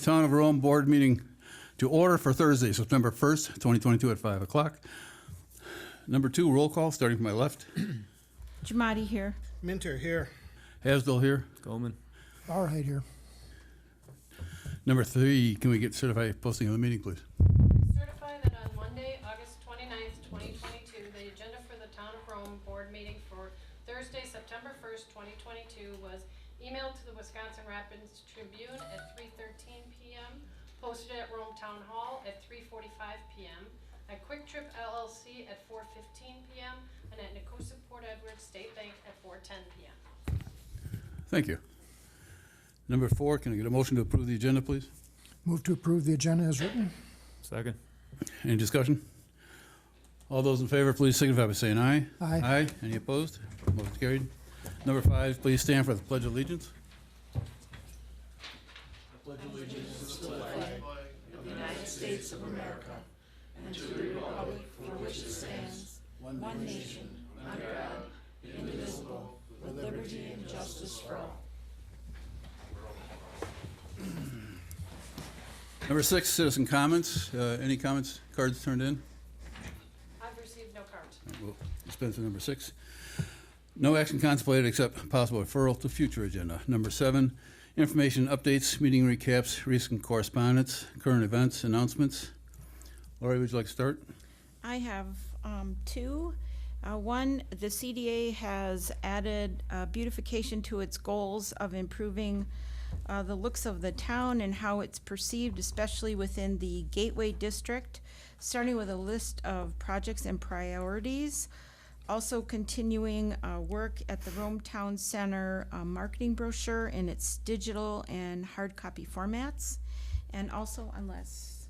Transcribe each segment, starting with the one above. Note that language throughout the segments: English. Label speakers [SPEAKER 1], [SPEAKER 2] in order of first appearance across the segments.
[SPEAKER 1] Town of Rome Board meeting to order for Thursday, September 1st, 2022 at 5 o'clock. Number 2, roll call, starting from my left.
[SPEAKER 2] Jamadi here.
[SPEAKER 3] Minter here.
[SPEAKER 1] Hasdell here.
[SPEAKER 4] Goldman.
[SPEAKER 5] All right here.
[SPEAKER 1] Number 3, can we get certified posting of the meeting, please?
[SPEAKER 6] Certify that on Monday, August 29th, 2022, the agenda for the Town of Rome Board meeting for Thursday, September 1st, 2022 was emailed to the Wisconsin Rapids Tribune at 3:13 p.m., posted at Rome Town Hall at 3:45 p.m., at Quick Trip LLC at 4:15 p.m., and at Nakusa Port Edward State Bank at 4:10 p.m.
[SPEAKER 1] Thank you. Number 4, can I get a motion to approve the agenda, please?
[SPEAKER 5] Move to approve the agenda as written.
[SPEAKER 4] Second.
[SPEAKER 1] Any discussion? All those in favor, please signify by saying aye.
[SPEAKER 5] Aye.
[SPEAKER 1] Aye. Any opposed? Motion carried. Number 5, please stand for the Pledge of Allegiance.
[SPEAKER 2] United States of America, and to the republic for which it stands, one nation, under God, indivisible, with liberty and justice for all.
[SPEAKER 1] Number 6, citizen comments. Any comments, cards turned in?
[SPEAKER 6] I've received no cards.
[SPEAKER 1] We'll dispense with number 6. No action contemplated except possible referral to future agenda. Number 7, information updates, meeting recaps, recent correspondence, current events, announcements. Lori, would you like to start?
[SPEAKER 2] I have 2. One, the CDA has added beautification to its goals of improving the looks of the town and how it's perceived, especially within the Gateway District, starting with a list of projects and priorities. Also continuing work at the Rome Town Center marketing brochure in its digital and hard copy formats. And also, unless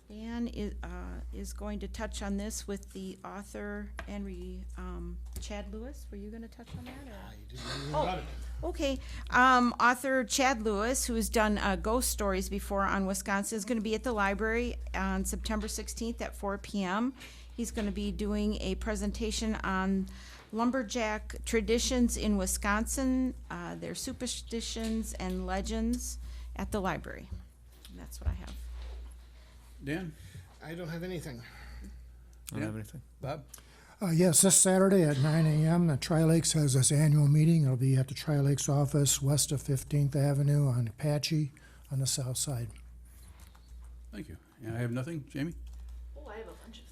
[SPEAKER 2] Dan is going to touch on this with the author and Chad Lewis, were you going to touch on that? Or? Okay. Author Chad Lewis, who has done ghost stories before on Wisconsin, is going to be at the library on September 16th at 4 p.m. He's going to be doing a presentation on lumberjack traditions in Wisconsin, their superstitions and legends at the library. And that's what I have.
[SPEAKER 1] Dan?
[SPEAKER 3] I don't have anything.
[SPEAKER 4] I don't have anything.
[SPEAKER 1] Bob?
[SPEAKER 5] Yes, this Saturday at 9 a.m., the Tri-Lakes has this annual meeting. It'll be at the Tri-Lakes office west of 15th Avenue on Apache on the south side.
[SPEAKER 1] Thank you. And I have nothing. Jamie?
[SPEAKER 7] Oh, I have a bunch of things.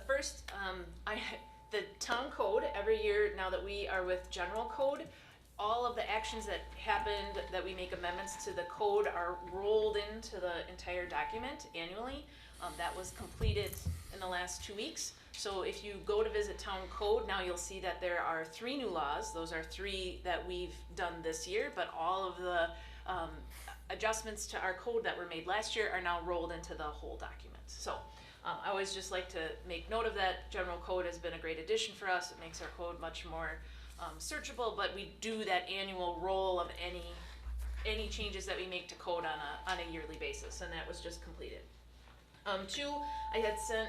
[SPEAKER 7] First, the town code, every year now that we are with general code, all of the actions that happened, that we make amendments to the code, are rolled into the entire document annually. That was completed in the last 2 weeks. So if you go to visit town code, now you'll see that there are 3 new laws. Those are 3 that we've done this year, but all of the adjustments to our code that were made last year are now rolled into the whole document. So I always just like to make note of that. General code has been a great addition for us. It makes our code much more searchable, but we do that annual roll of any changes that we make to code on a yearly basis, and that was just completed. 2, I had sent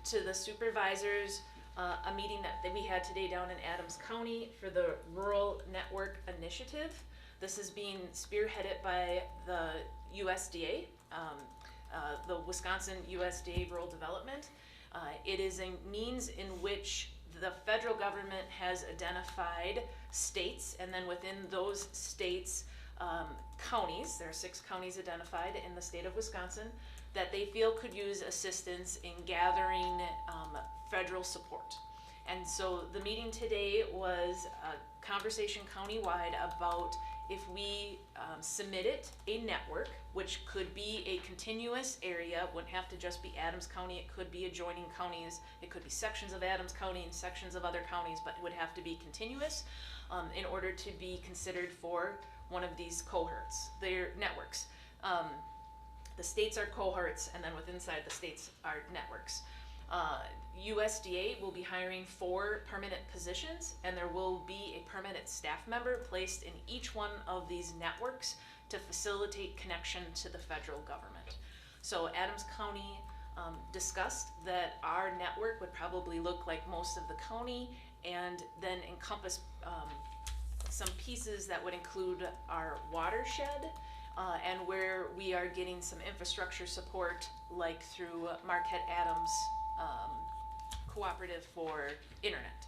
[SPEAKER 7] to the supervisors a meeting that we had today down in Adams County for the Rural Network Initiative. This is being spearheaded by the USDA, the Wisconsin USDA Rural Development. It is a means in which the federal government has identified states, and then within those states, counties, there are 6 counties identified in the state of Wisconsin, that they feel could use assistance in gathering federal support. And so the meeting today was a conversation countywide about if we submitted a network, which could be a continuous area, wouldn't have to just be Adams County, it could be adjoining counties, it could be sections of Adams County and sections of other counties, but it would have to be continuous in order to be considered for one of these cohorts, their networks. The states are cohorts, and then within inside the states are networks. USDA will be hiring 4 permanent positions, and there will be a permanent staff member placed in each one of these networks to facilitate connection to the federal government. So Adams County discussed that our network would probably look like most of the county, and then encompass some pieces that would include our watershed, and where we are getting some infrastructure support, like through Marquette Adams Cooperative for Internet.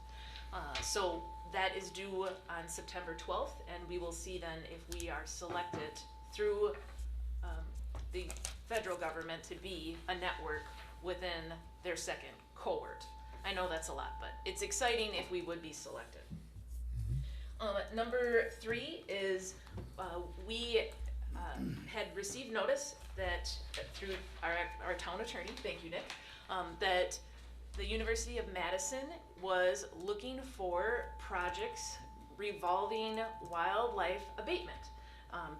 [SPEAKER 7] So that is due on September 12th, and we will see then if we are selected through the federal government to be a network within their second cohort. I know that's a lot, but it's exciting if we would be selected. Number 3 is we had received notice that through our town attorney, thank you, Nick, that the University of Madison was looking for projects revolving wildlife abatement.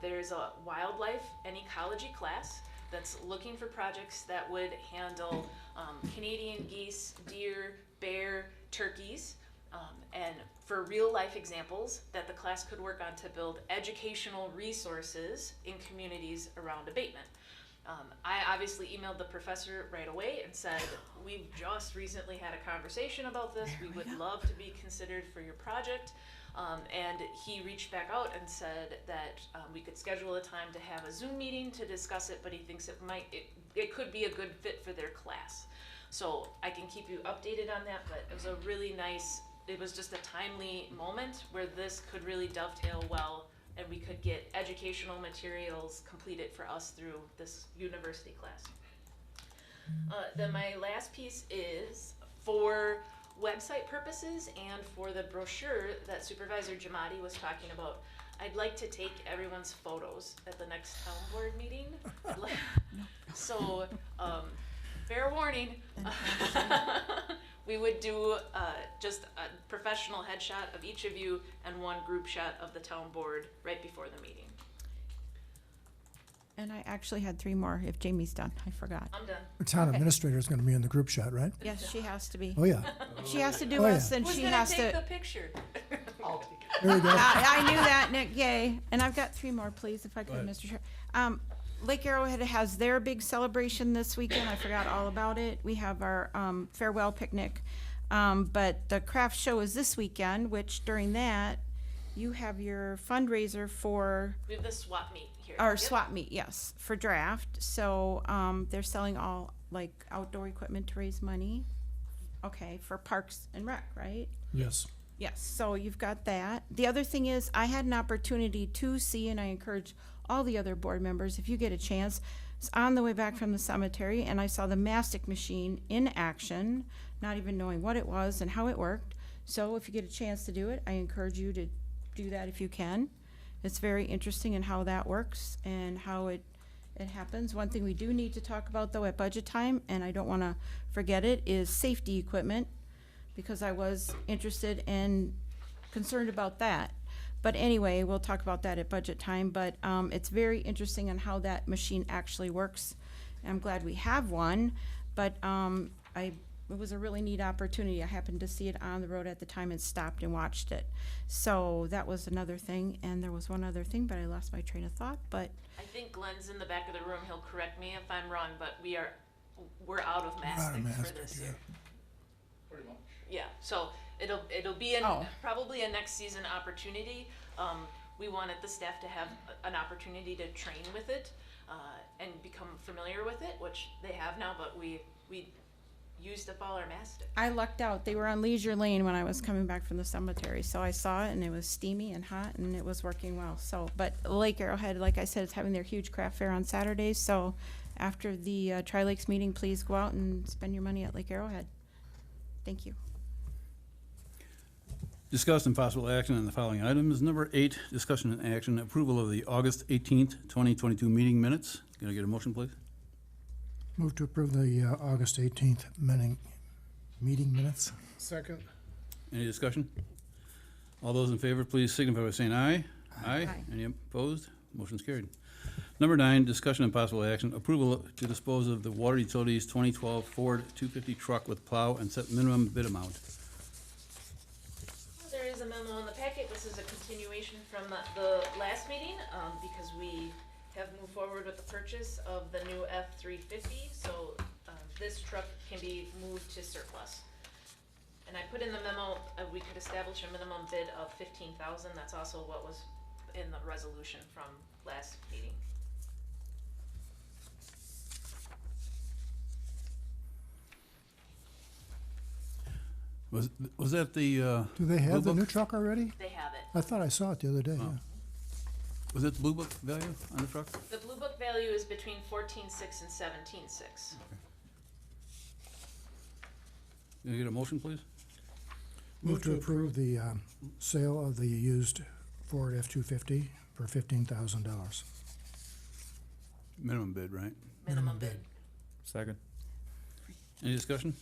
[SPEAKER 7] There's a wildlife and ecology class that's looking for projects that would handle Canadian geese, deer, bear, turkeys, and for real life examples that the class could work on to build educational resources in communities around abatement. I obviously emailed the professor right away and said, we've just recently had a conversation about this. We would love to be considered for your project. And he reached back out and said that we could schedule a time to have a Zoom meeting to discuss it, but he thinks it could be a good fit for their class. So I can keep you updated on that, but it was a really nice, it was just a timely moment where this could really dovetail well, and we could get educational materials completed for us through this university class. Then my last piece is for website purposes and for the brochure that Supervisor Jamadi was talking about. I'd like to take everyone's photos at the next town board meeting. So, fair warning, we would do just a professional headshot of each of you and one group shot of the town board right before the meeting.
[SPEAKER 2] And I actually had 3 more if Jamie's done. I forgot.
[SPEAKER 7] I'm done.
[SPEAKER 5] The town
[SPEAKER 2] Okay.
[SPEAKER 5] administrator is going to be in the group shot, right?
[SPEAKER 2] Yes, she has to be.
[SPEAKER 5] Oh, yeah.
[SPEAKER 2] She has to do
[SPEAKER 5] Oh, yeah.
[SPEAKER 2] us, and
[SPEAKER 7] Who's
[SPEAKER 2] she
[SPEAKER 7] gonna
[SPEAKER 2] has
[SPEAKER 7] take
[SPEAKER 2] to.
[SPEAKER 7] the picture?
[SPEAKER 5] There you go.
[SPEAKER 2] I knew that, Nick. Yay! And I've got 3 more, please, if I could,
[SPEAKER 1] ahead.
[SPEAKER 2] Mr. Chair. Lake Arrowhead has their big celebration this weekend. I forgot all about it. We have our farewell picnic, but the craft show is this weekend. Which during that, you have your fundraiser for
[SPEAKER 7] We have the swap meet here.
[SPEAKER 2] our
[SPEAKER 7] Yep.
[SPEAKER 2] swap meet. Yes, for draft. So they're selling all like outdoor equipment to raise money. Okay, for Parks and Rec, right?
[SPEAKER 5] Yes.
[SPEAKER 2] Yes, so you've got that. The other thing is, I had an opportunity to see, and I encourage all the other board members, if you get a chance, it's on the way back from the cemetery, and I saw the mastic machine in action, not even knowing what it was and how it worked. So if you get a chance to do it, I encourage you to do that if you can. It's very interesting in how that works and how it happens. One thing we do need to talk about, though, at budget time, and I don't want to forget it, is safety equipment, because I was interested and concerned about that. But anyway, we'll talk about that at budget time, but it's very interesting on how that machine actually works. I'm glad we have one, but it was a really neat opportunity. I happened to see it on the road at the time and stopped and watched it. So that was another thing, and there was one other thing, but I lost my train of thought, but
[SPEAKER 7] I think Glenn's in the back of the room. He'll correct me if I'm wrong, but we're out of
[SPEAKER 5] out of
[SPEAKER 7] mastic for
[SPEAKER 5] mastic,
[SPEAKER 7] this
[SPEAKER 5] yeah.
[SPEAKER 7] year. Yeah, so it'll be
[SPEAKER 2] Oh.
[SPEAKER 7] probably a next season opportunity. We wanted the staff to have an opportunity to train with it and become familiar with it, which they have now, but we used up all our mastic.
[SPEAKER 2] I lucked out. They were on Leisure Lane when I was coming back from the cemetery, so I saw it, and it was steamy and hot, and it was working well. So, but Lake Arrowhead, like I said, is having their huge craft fair on Saturdays, so after the Tri-Lakes meeting, please go out and spend your money at Lake Arrowhead. Thank you.
[SPEAKER 1] Discuss and possible action on the following items. Number 8, discussion and action, approval of the August 18th, 2022 meeting minutes. Can I get a motion, please?
[SPEAKER 5] Move to approve the August 18th meeting minutes.
[SPEAKER 3] Second.
[SPEAKER 1] Any discussion? All those in favor, please signify by saying aye. Aye.
[SPEAKER 2] Aye.
[SPEAKER 1] Any opposed? Motion's carried. Number 9, discussion and possible action, approval to dispose of the water utilities 2012 Ford 250 truck with plow and set minimum bid amount.
[SPEAKER 7] There is a memo in the packet. This is a continuation from the last meeting, because we have moved forward with the purchase of the new F-350, so this truck can be moved to surplus. And I put in the memo, we could establish a minimum bid of 15,000. That's also what was in the resolution from last meeting.
[SPEAKER 1] Was that the,
[SPEAKER 5] Do they have the
[SPEAKER 1] Blue
[SPEAKER 5] new
[SPEAKER 1] Book?
[SPEAKER 5] truck already?
[SPEAKER 7] They have it.
[SPEAKER 5] I thought I saw it the other day, yeah.
[SPEAKER 1] was that the Blue Book value on the truck?
[SPEAKER 7] The Blue Book value is between 14.6 and 17.6.
[SPEAKER 1] Can I get a motion, please?
[SPEAKER 5] Move to approve the sale of the used Ford F-250 for $15,000.
[SPEAKER 1] Minimum bid, right?
[SPEAKER 7] Minimum bid.
[SPEAKER 4] Second.
[SPEAKER 1] Any discussion?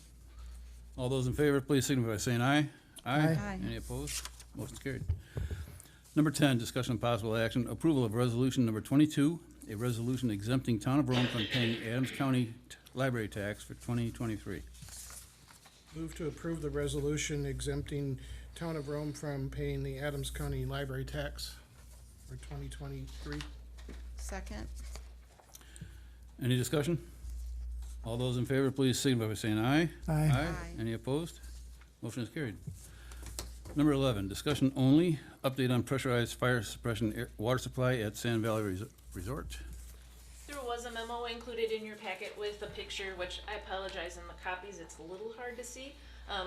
[SPEAKER 1] All those in favor, please signify by saying aye.
[SPEAKER 2] Aye.
[SPEAKER 1] Any opposed? Motion's carried. Number 10, discussion and possible action, approval of resolution number 22, a resolution exempting Town of Rome from paying Adams County library tax for 2023.
[SPEAKER 3] Move to approve the resolution exempting Town of Rome from paying the Adams County Library tax for 2023.
[SPEAKER 2] Second.
[SPEAKER 1] Any discussion? All those in favor, please signify by saying aye.
[SPEAKER 5] Aye.
[SPEAKER 2] Aye.
[SPEAKER 1] Any opposed? Motion is carried. Number 11, discussion only, update on pressurized fire suppression water supply at Sand Valley Resort.
[SPEAKER 7] There was a memo included in your packet with a picture, which I apologize in the copies, it's a little hard to see.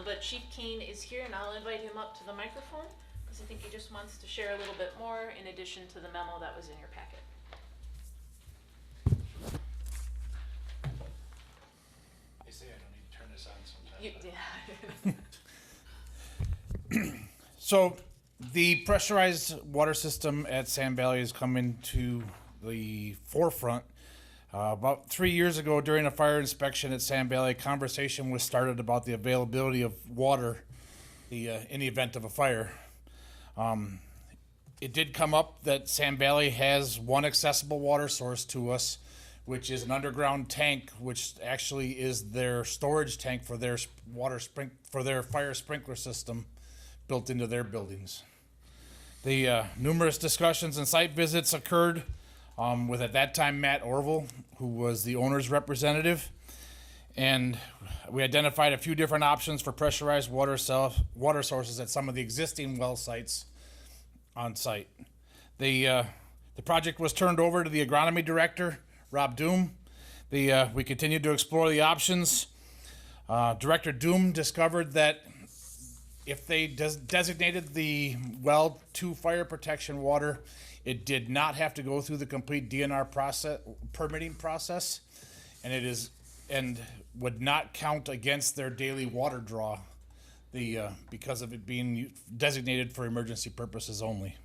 [SPEAKER 7] But Chief Kane is here and I'll invite him up to the microphone, because I think he just wants to share a little bit more in addition to the memo that was in your packet.
[SPEAKER 8] They say I don't need to turn this on sometimes. So the pressurized water system at Sand Valley has come into the forefront. About 3 years ago, during a fire inspection at Sand Valley, a conversation was started about the availability of water in the event of a fire. It did come up that Sand Valley has one accessible water source to us, which is an underground tank, which actually is their storage tank for their fire sprinkler system built into their buildings. The numerous discussions and site visits occurred with, at that time, Matt Orville, who was the owner's representative, and we identified a few different options for pressurized water sources at some of the existing well sites on site. The project was turned over to the agronomy director, Rob Doom. We continued to explore the options. Director Doom discovered that if they designated the well to fire protection water, it did not have to go through the complete DNR permitting process, and would not count against their daily water draw, because of it being designated for emergency purposes only.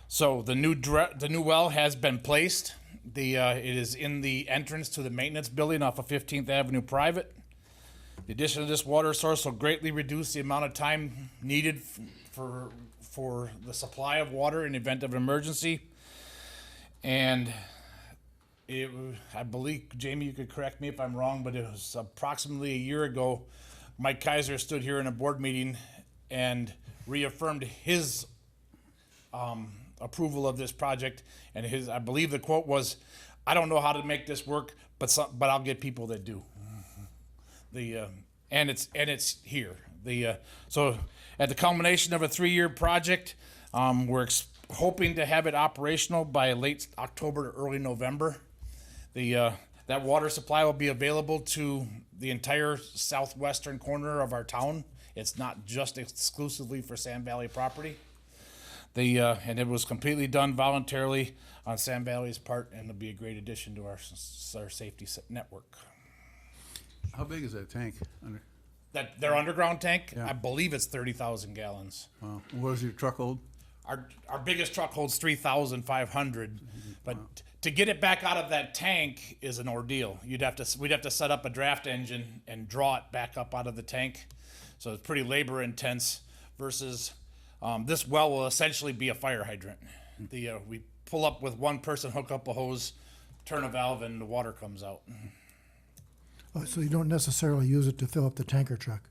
[SPEAKER 8] So the new well has been placed. It is in the entrance to the maintenance building off of 15th Avenue Private. The addition of this water source will greatly reduce the amount of time needed for the supply of water in the event of an emergency. And I believe, Jamie, you could correct me if I'm wrong, but it was approximately a year ago, Mike Kaiser stood here in a board meeting and reaffirmed his approval of this project. And I believe the quote was, "I don't know how to make this work, but I'll get people that do." And it's here. So at the culmination of a 3-year project, we're hoping to have it operational by late October to early November. That water supply will be available to the entire southwestern corner of our town. It's not just exclusively for Sand Valley property. And it was completely done voluntarily on Sand Valley's part, and it'll be a great addition to our safety network.
[SPEAKER 1] How big is that tank?
[SPEAKER 8] Their underground tank,
[SPEAKER 1] Yeah.
[SPEAKER 8] I believe it's 30,000 gallons.
[SPEAKER 1] Wow. What does your truck hold?
[SPEAKER 8] Our biggest truck holds 3,500, but to get it back out of that tank is an ordeal. We'd have to set up a draft engine and draw it back up out of the tank. So it's pretty labor intense versus this well will essentially be a fire hydrant. We pull up with one person, hook up a hose, turn a valve, and the water comes out.
[SPEAKER 5] Oh, so you don't necessarily use it to fill up the tanker truck?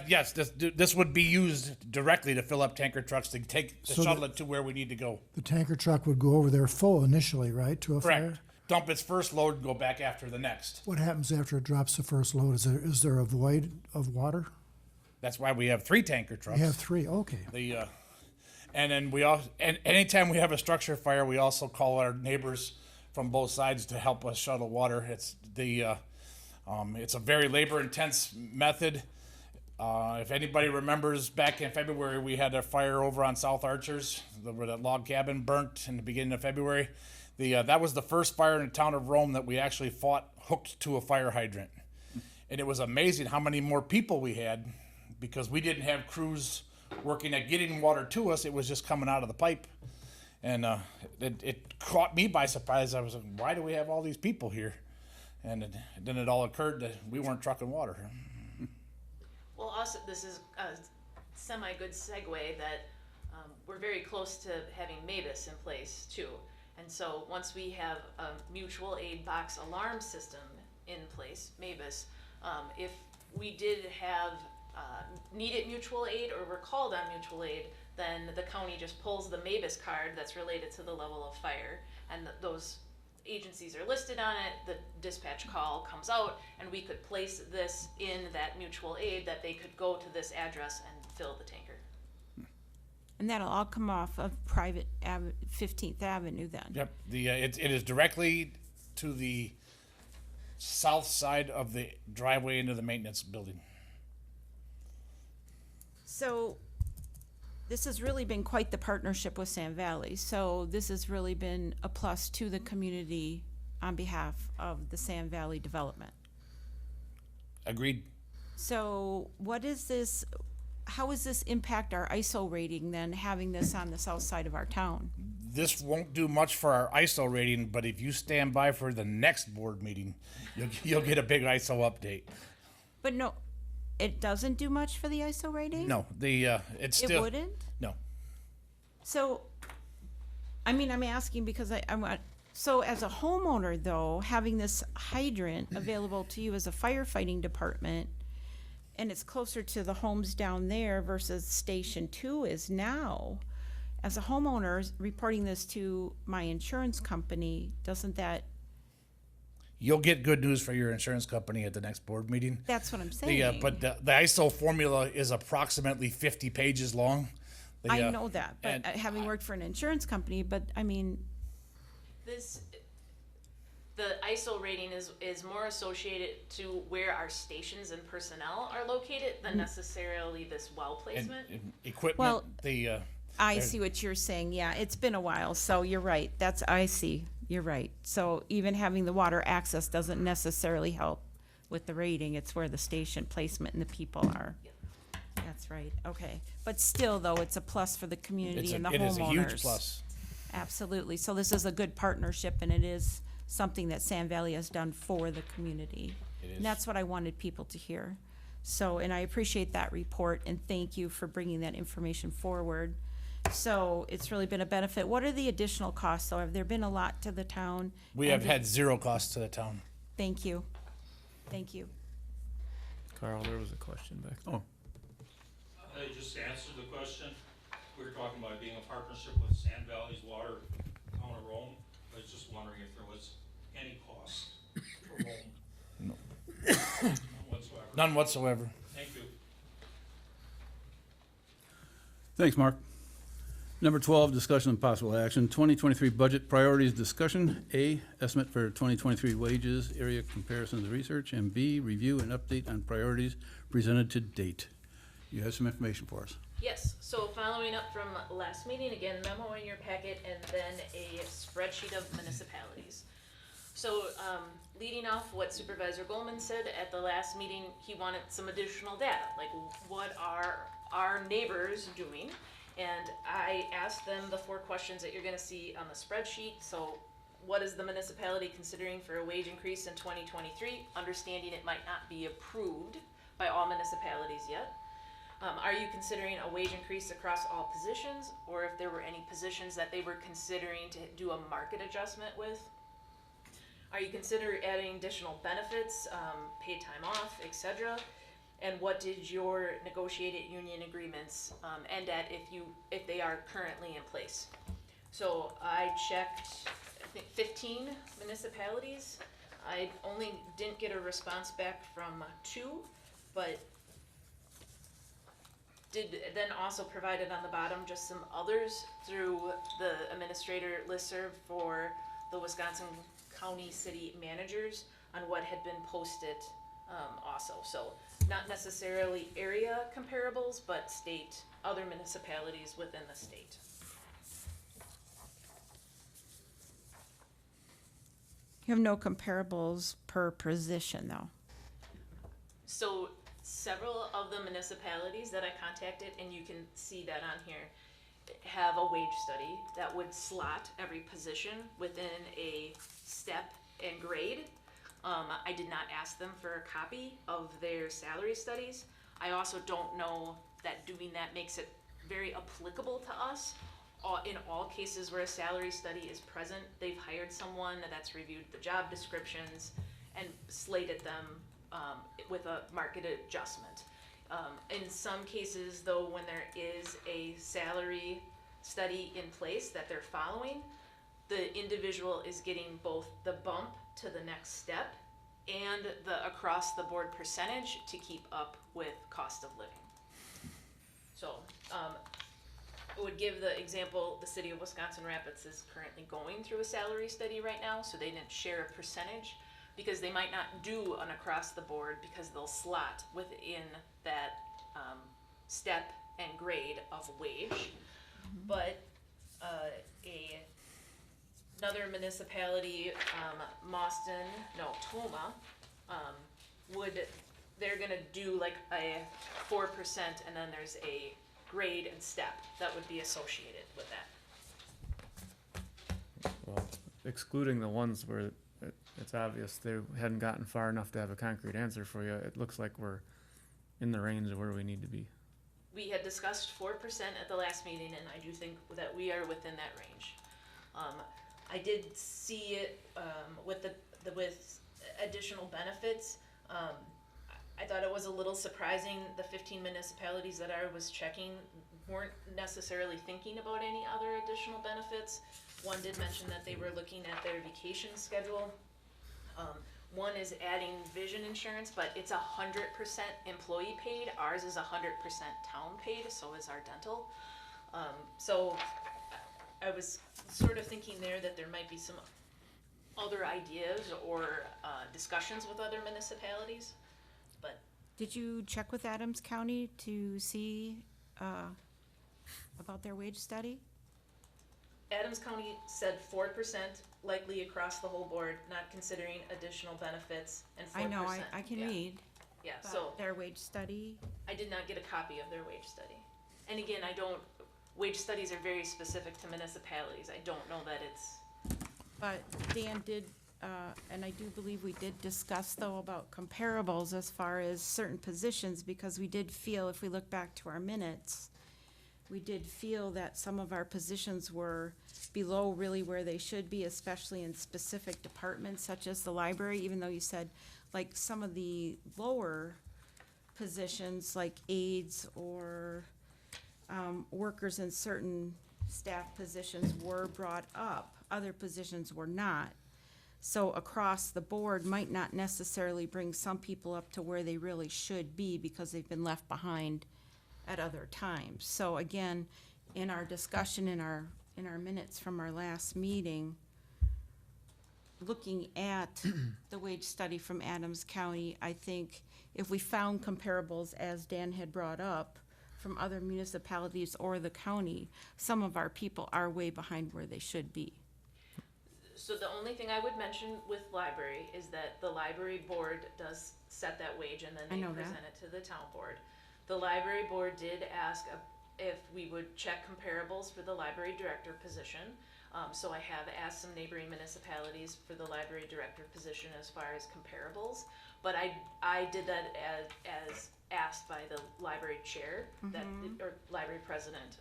[SPEAKER 8] Yes, this would be used directly to fill up tanker trucks to
[SPEAKER 5] So
[SPEAKER 8] shuttle it to where we need to go.
[SPEAKER 5] The tanker truck would go over there full initially, right, to a fire?
[SPEAKER 8] dump its first load and go back after the next.
[SPEAKER 5] What happens after it drops the first load? Is there a void of water?
[SPEAKER 8] That's why we have 3 tanker trucks.
[SPEAKER 5] You have 3, okay.
[SPEAKER 8] And then and anytime we have a structure fire, we also call our neighbors from both sides to help us shuttle water. It's a very labor intense method. If anybody remembers, back in February, we had a fire over on South Archers, where that log cabin burnt in the beginning of February. That was the first fire in the town of Rome that we actually fought hooked to a fire hydrant. And it was amazing how many more people we had, because we didn't have crews working at getting water to us. It was just coming out of the pipe. And it caught me by surprise. I was like, why do we have all these people here? And then it all occurred that we weren't trucking water.
[SPEAKER 7] Well, also, this is a semi-good segue that we're very close to having Mavis in place too. And so once we have a mutual aid box alarm system in place, Mavis, if we did have needed mutual aid or were called on mutual aid, then the county just pulls the Mavis card that's related to the level of fire, and those agencies are listed on it. The dispatch call comes out, and we could place this in that mutual aid that they could go to this address and fill the tanker.
[SPEAKER 2] And that'll all come off of 15th Avenue then?
[SPEAKER 8] Yep. It is directly to the south side of the driveway into the maintenance building.
[SPEAKER 2] So this has really been quite the partnership with Sand Valley. So this has really been a plus to the community on behalf of the Sand Valley development.
[SPEAKER 8] Agreed.
[SPEAKER 2] So what is this, how does this impact our ISO rating then, having this on the south side of our town?
[SPEAKER 8] This won't do much for our ISO rating, but if you stand by for the next board meeting, you'll get a big ISO update.
[SPEAKER 2] But no, it doesn't do much for the ISO rating?
[SPEAKER 8] No, it's still.
[SPEAKER 2] It wouldn't?
[SPEAKER 8] No.
[SPEAKER 2] So, I mean, I'm asking because I want, so as a homeowner though, having this hydrant available to you as a firefighting department, and it's closer to the homes down there versus Station 2 is now, as a homeowner reporting this to my insurance company, doesn't that,
[SPEAKER 8] You'll get good news for your insurance company at the next board meeting.
[SPEAKER 2] that's what I'm saying.
[SPEAKER 8] But the ISO formula is approximately 50 pages long.
[SPEAKER 2] I know that, but
[SPEAKER 8] and
[SPEAKER 2] having worked for an insurance company, but I mean,
[SPEAKER 7] The ISO rating is more associated to where our stations and personnel are located than necessarily this well placement.
[SPEAKER 8] and equipment.
[SPEAKER 2] Well, I
[SPEAKER 8] There-
[SPEAKER 2] see what you're saying. Yeah, it's been a while, so you're right. I see. You're right. So even having the water access doesn't necessarily help with the rating. It's where the station placement and the people are. That's right. Okay. But still, though, it's a plus for the community and the homeowners.
[SPEAKER 8] it is a huge plus.
[SPEAKER 2] Absolutely. So this is a good partnership, and it is something that Sand Valley has done for the community.
[SPEAKER 8] It is.
[SPEAKER 2] And that's what I wanted people to hear. So, and I appreciate that report, and thank you for bringing that information forward. So it's really been a benefit. What are the additional costs, though? Have there been a lot to the town?
[SPEAKER 8] We have had zero cost to the town.
[SPEAKER 2] Thank you. Thank you.
[SPEAKER 4] Carl, there was a question back there.
[SPEAKER 1] Oh,
[SPEAKER 9] I just answered the question. We were talking about being a partnership with Sand Valley's Water, Town of Rome. I was just wondering if there was any cost for Rome.
[SPEAKER 8] No.
[SPEAKER 9] None whatsoever.
[SPEAKER 8] None whatsoever.
[SPEAKER 9] Thank you.
[SPEAKER 1] thanks, Mark. Number 12, discussion and possible action, 2023 budget priorities discussion. A, estimate for 2023 wages, area comparisons and research, and B, review and update on priorities presented to date. You have some information for us.
[SPEAKER 7] Yes, so following up from last meeting, again, memo in your packet, and then a spreadsheet of municipalities. So, leading off what Supervisor Goldman said at the last meeting, he wanted some additional data, like what are our neighbors doing? And I asked them the 4 questions that you're gonna see on the spreadsheet. So, what is the municipality considering for a wage increase in 2023? Understanding it might not be approved by all municipalities yet. Are you considering a wage increase across all positions, or if there were any positions that they were considering to do a market adjustment with? Are you considering adding additional benefits, paid time off, etc.? And what did your negotiated union agreements end at if they are currently in place? So I checked think 15 municipalities. I only didn't get a response back from 2, but did then also provided on the bottom just some others through the administrator listserv for the Wisconsin County City Managers on what had been posted also. So not necessarily area comparables, but state, other municipalities within the state.
[SPEAKER 2] You have no comparables per position, though.
[SPEAKER 7] So several of the municipalities that I contacted, and you can see that on here, have a wage study that would slot every position within a step and grade. I did not ask them for a copy of their salary studies. I also don't know that doing that makes it very applicable to us. In all cases where a salary study is present, they've hired someone that's reviewed the job descriptions and slated them with a market adjustment. In some cases, though, when there is a salary study in place that they're following, the individual is getting both the bump to the next step and the across the board percentage to keep up with cost of living. So, I would give the example, the city of Wisconsin Rapids is currently going through a salary study right now, so they didn't share a percentage because they might not do an across the board because they'll slot within that step and grade of wage. But another municipality, Toma, they're gonna do like a 4% and then there's a grade and step that would be associated with that.
[SPEAKER 4] Well, excluding the ones where it's obvious they hadn't gotten far enough to have a concrete answer for you, it looks like we're in the range of where we need to be.
[SPEAKER 7] We had discussed 4% at the last meeting, and I do think that we are within that range. I did see it with with additional benefits. I thought it was a little surprising the 15 municipalities that I was checking weren't necessarily thinking about any other additional benefits. One did mention that they were looking at their vacation schedule. One is adding vision insurance, but it's 100% employee paid. Ours is 100% town paid, so is our dental. So I was sort of thinking there that there might be some other ideas or discussions with other municipalities, but
[SPEAKER 2] Did you check with Adams County to see about their wage study?
[SPEAKER 7] Adams County said 4% likely across the whole board, not considering additional benefits, and 4%.
[SPEAKER 2] I know, I can
[SPEAKER 7] yeah.
[SPEAKER 2] read.
[SPEAKER 7] Yeah,
[SPEAKER 2] about
[SPEAKER 7] so
[SPEAKER 2] their wage study.
[SPEAKER 7] I did not get a copy of their wage study. And again, wage studies are very specific to municipalities. I don't know that it's,
[SPEAKER 2] But Dan did, and I do believe we did discuss though about comparables as far as certain positions, because we did feel, if we look back to our minutes, we did feel that some of our positions were below really where they should be, especially in specific departments such as the library, even though you said like some of the lower positions like aides or workers in certain staff positions were brought up, other positions were not. So across the board might not necessarily bring some people up to where they really should be because they've been left behind at other times. So again, in our discussion, in our minutes from our last meeting, looking at the wage study from Adams County, I think if we found comparables, as Dan had brought up, from other municipalities or the county, some of our people are way behind where they should be.
[SPEAKER 7] so the only thing I would mention with library is that the library board does set that wage and then
[SPEAKER 2] I
[SPEAKER 7] they
[SPEAKER 2] know that.
[SPEAKER 7] present it to the town board. The library board did ask if we would check comparables for the library director position. So I have asked some neighboring municipalities for the library director position as far as comparables. But I did that as asked by the library chair, that, or library president.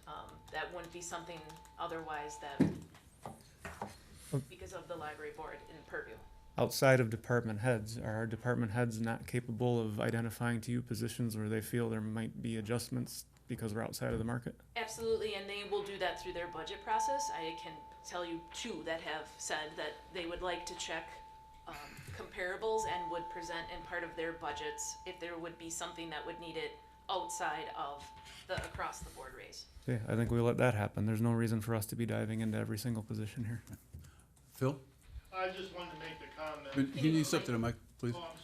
[SPEAKER 7] That wouldn't be something otherwise that, because of the library board in purview.
[SPEAKER 4] Outside of department heads, are our department heads not capable of identifying to you positions where they feel there might be adjustments because we're outside of the market?
[SPEAKER 7] Absolutely, and they will do that through their budget process. I can tell you two that have said that they would like to check comparables and would present in part of their budgets if there would be something that would need it outside of the across-the-board raise.
[SPEAKER 4] Okay, I think we let that happen. There's no reason for us to be diving into every single position here.
[SPEAKER 1] Phil?
[SPEAKER 3] I just wanted to make the comment.
[SPEAKER 1] Can you step to the mic, please?
[SPEAKER 3] Oh, I'm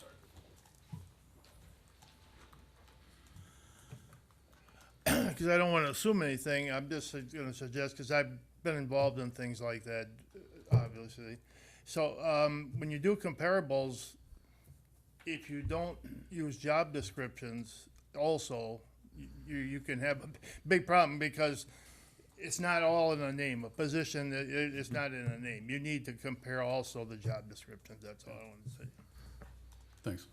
[SPEAKER 3] sorry. Because I don't want to assume anything, I'm just going to suggest, because I've been involved in things like that, obviously. So when you do comparables, if you don't use job descriptions also, you can have a big problem because it's not all in a name. A position, it's not in a name. You need to compare also the job descriptions, that's all I want to say.
[SPEAKER 1] Thanks.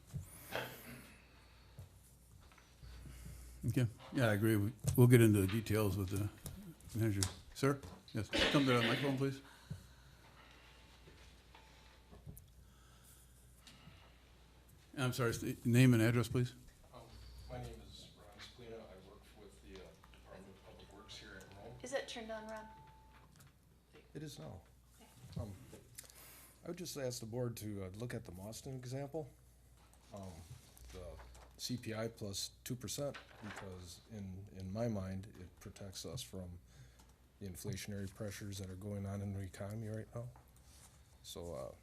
[SPEAKER 1] Okay, yeah, I agree. We'll get into the details with the manager. Sir? Yes, come to the microphone, please. I'm sorry, name and address, please.
[SPEAKER 10] My name is Ron Splina. I work with the Department of Public Works here at Rome.
[SPEAKER 7] Is that turned on, Ron?
[SPEAKER 10] It is now. I would just ask the board to look at the Mauston example. The CPI plus 2%, because in my mind, it protects us from the inflationary pressures that are going on in the economy right now. So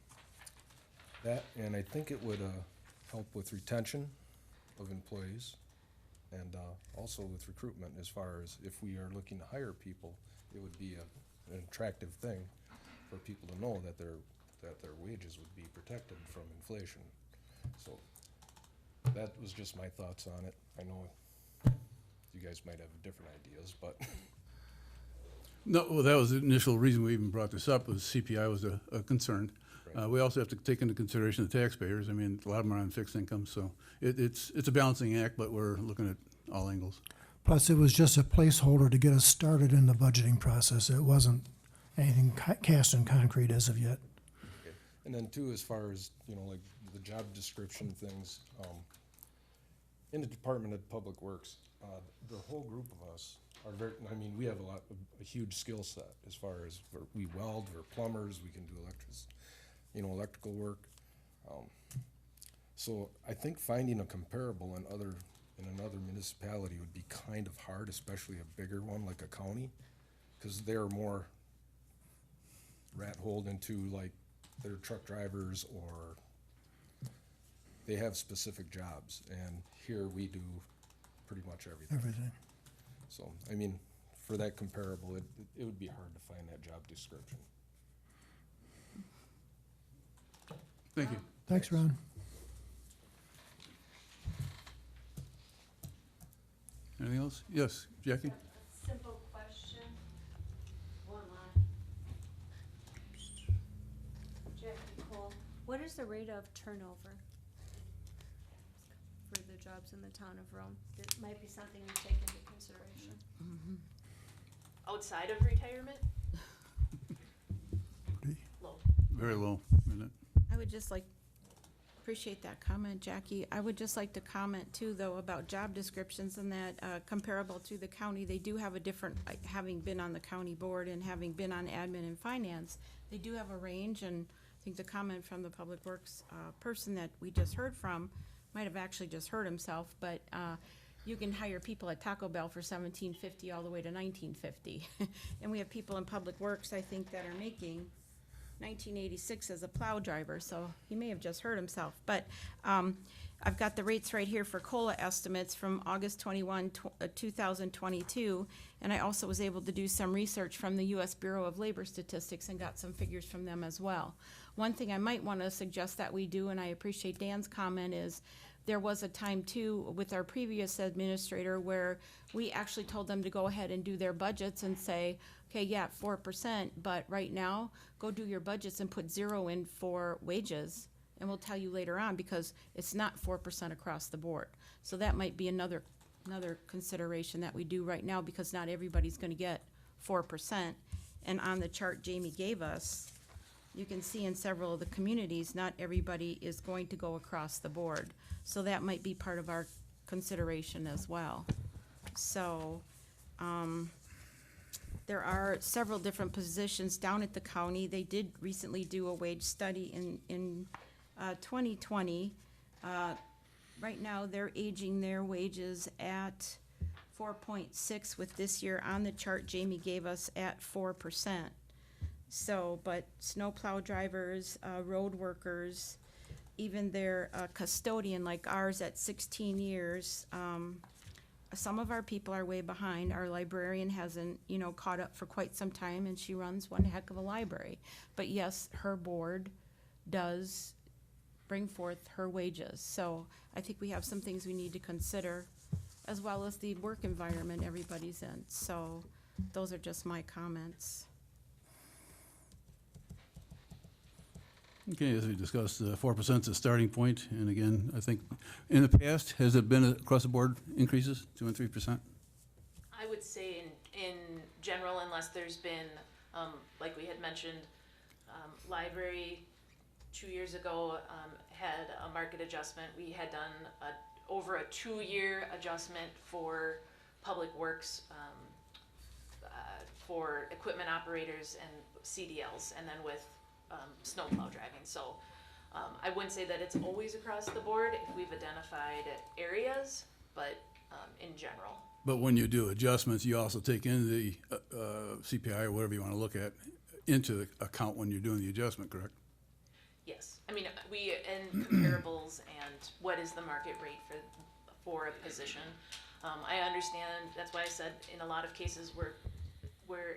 [SPEAKER 10] that, and I think it would help with retention of employees and also with recruitment, as far as if we are looking to hire people, it would be an attractive thing for people to know that their wages would be protected from inflation. So that was just my thoughts on it. I know you guys might have different ideas, but
[SPEAKER 1] No, well, that was the initial reason we even brought this up, was CPI was a concern.
[SPEAKER 10] Right.
[SPEAKER 1] We also have to take into consideration the taxpayers. I mean, a lot of them are on fixed income, so it's a balancing act, but we're looking at all angles.
[SPEAKER 5] Plus, it was just a placeholder to get us started in the budgeting process. It wasn't anything cast in concrete as of yet.
[SPEAKER 10] okay. And then too, as far as, like the job description things, in the Department of Public Works, the whole group of us are we have a huge skill set as far as we weld, we're plumbers, we can do electrical work. So I think finding a comparable in another municipality would be kind of hard, especially a bigger one like a county, because they're more rat-holed into like their truck drivers, or they have specific jobs, and here we do pretty much everything.
[SPEAKER 5] Everything.
[SPEAKER 10] So, for that comparable, it would be hard to find that job description.
[SPEAKER 1] Thank you.
[SPEAKER 5] Thanks, Ron.
[SPEAKER 1] Anything else? Yes, Jackie?
[SPEAKER 11] Simple question. One line. Jackie Cole, what is the rate of turnover for the jobs in the town of Rome? That might be something to take into consideration.
[SPEAKER 7] Outside of retirement? Low.
[SPEAKER 1] Very low, isn't it?
[SPEAKER 2] I would just appreciate that comment, Jackie. I would just like to comment too, though, about job descriptions and that comparable to the county, they do have a different, having been on the county board and having been on admin and finance, they do have a range, and I think the comment from the Public Works person that we just heard from might have actually just heard himself, but you can hire people at Taco Bell for $17.50 all the way to $19.50. And we have people in Public Works, I think, that are making $19.86 as a plow driver, so he may have just heard himself. But I've got the rates right here for COLA estimates from August 21, 2022, and I also was able to do some research from the U.S. Bureau of Labor Statistics and got some figures from them as well. One thing I might want to suggest that we do, and I appreciate Dan's comment, is there was a time too with our previous administrator where we actually told them to go ahead and do their budgets and say, okay, yeah, 4%, but right now, go do your budgets and put 0 in for wages, and we'll tell you later on, because it's not 4% across the board. So that might be another consideration that we do right now, because not everybody's gonna get 4%. And on the chart Jamie gave us, you can see in several of the communities, not everybody is going to go across the board. So that might be part of our consideration as well. So, there are several different positions down at the county. They did recently do a wage study in 2020. Right now, they're aging their wages at 4.6, with this year on the chart Jamie gave us at 4%. So, but snowplow drivers, road workers, even their custodian like ours at 16 years, some of our people are way behind. Our librarian hasn't, caught up for quite some time, and she runs one heck of a library. But yes, her board does bring forth her wages. So I think we have some things we need to consider, as well as the work environment everybody's in. So those are just my comments.
[SPEAKER 1] Okay, as we discussed, 4% is a starting point, and again, I think, in the past, has it been across the board increases, 2 and 3%?
[SPEAKER 7] I would say in general, unless there's been, like we had mentioned, library 2 years ago had a market adjustment. We had done over a 2-year adjustment for public works, for equipment operators and CDLs, and then with snowplow driving. So I wouldn't say that it's always across the board if we've identified areas, but in general.
[SPEAKER 1] But when you do adjustments, you also take in the CPI or whatever you want to look at into account when you're doing the adjustment, correct?
[SPEAKER 7] Yes, I mean, we, in comparables and what is the market rate for a position. I understand, that's why I said in a lot of cases where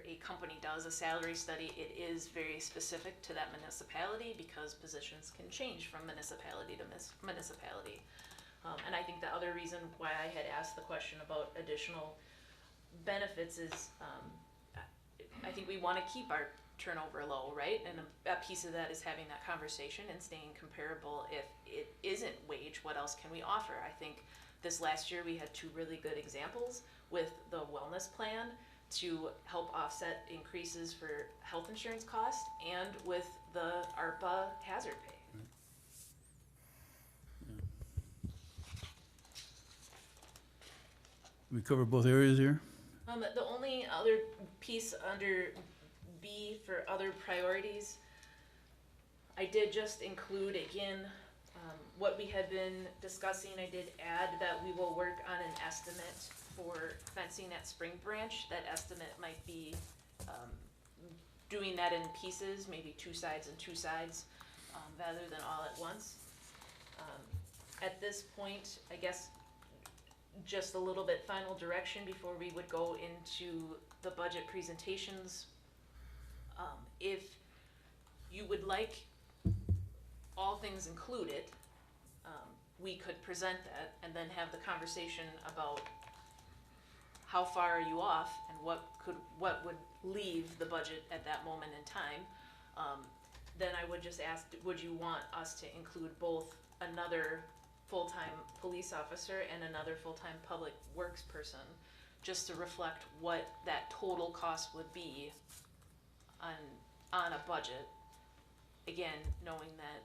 [SPEAKER 7] a company does a salary study, it is very specific to that municipality because positions can change from municipality to municipality. And I think the other reason why I had asked the question about additional benefits is I think we want to keep our turnover low, right? And a piece of that is having that conversation and staying comparable. If it isn't wage, what else can we offer? I think this last year we had 2 really good examples with the wellness plan to help offset increases for health insurance costs and with the ARPA hazard pay.
[SPEAKER 1] We cover both areas here?
[SPEAKER 7] The only other piece under B for other priorities, I did just include again what we had been discussing. I did add that we will work on an estimate for fencing at Spring Branch. That estimate might be doing that in pieces, maybe 2 sides and 2 sides, rather than all at once. At this point, I guess just a little bit final direction before we would go into the budget presentations. If you would like all things included, we could present that and then have the conversation about how far are you off and what would leave the budget at that moment in time. Then I would just ask, would you want us to include both another full-time police officer and another full-time public works person, just to reflect what that total cost would be on a budget? Again, knowing that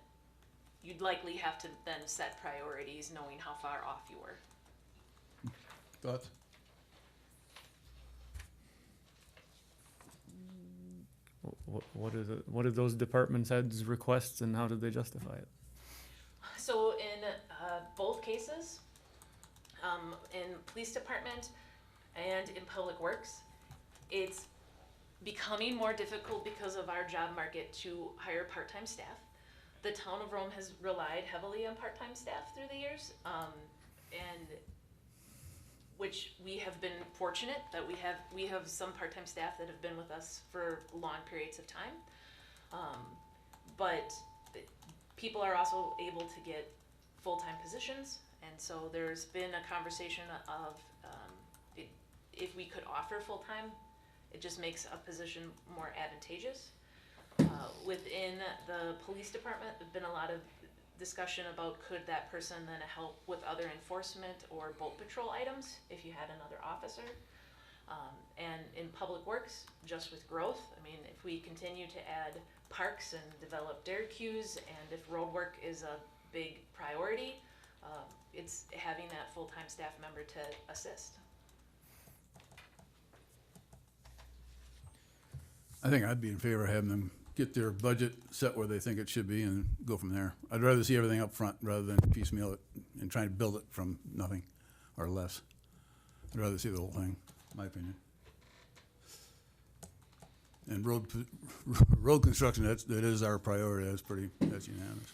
[SPEAKER 7] you'd likely have to then set priorities, knowing how far off you were.
[SPEAKER 1] Thoughts?
[SPEAKER 4] What did those department heads request and how did they justify it?
[SPEAKER 7] So in both cases, in police department and in public works, it's becoming more difficult because of our job market to hire part-time staff. The town of Rome has relied heavily on part-time staff through the years, and which we have been fortunate that we have some part-time staff that have been with us for long periods of time. But people are also able to get full-time positions, and so there's been a conversation of if we could offer full-time, it just makes a position more advantageous. Within the police department, there's been a lot of discussion about could that person then help with other enforcement or boat patrol items if you had another officer. And in public works, just with growth, I mean, if we continue to add parks and develop dare queues, and if road work is a big priority, it's having that full-time staff member to assist.
[SPEAKER 1] I think I'd be in favor of having them get their budget set where they think it should be and go from there. I'd rather see everything up front rather than piecemeal it and try to build it from nothing or less. I'd rather see the whole thing, in my opinion. And road construction, that is our priority. That's unanimous.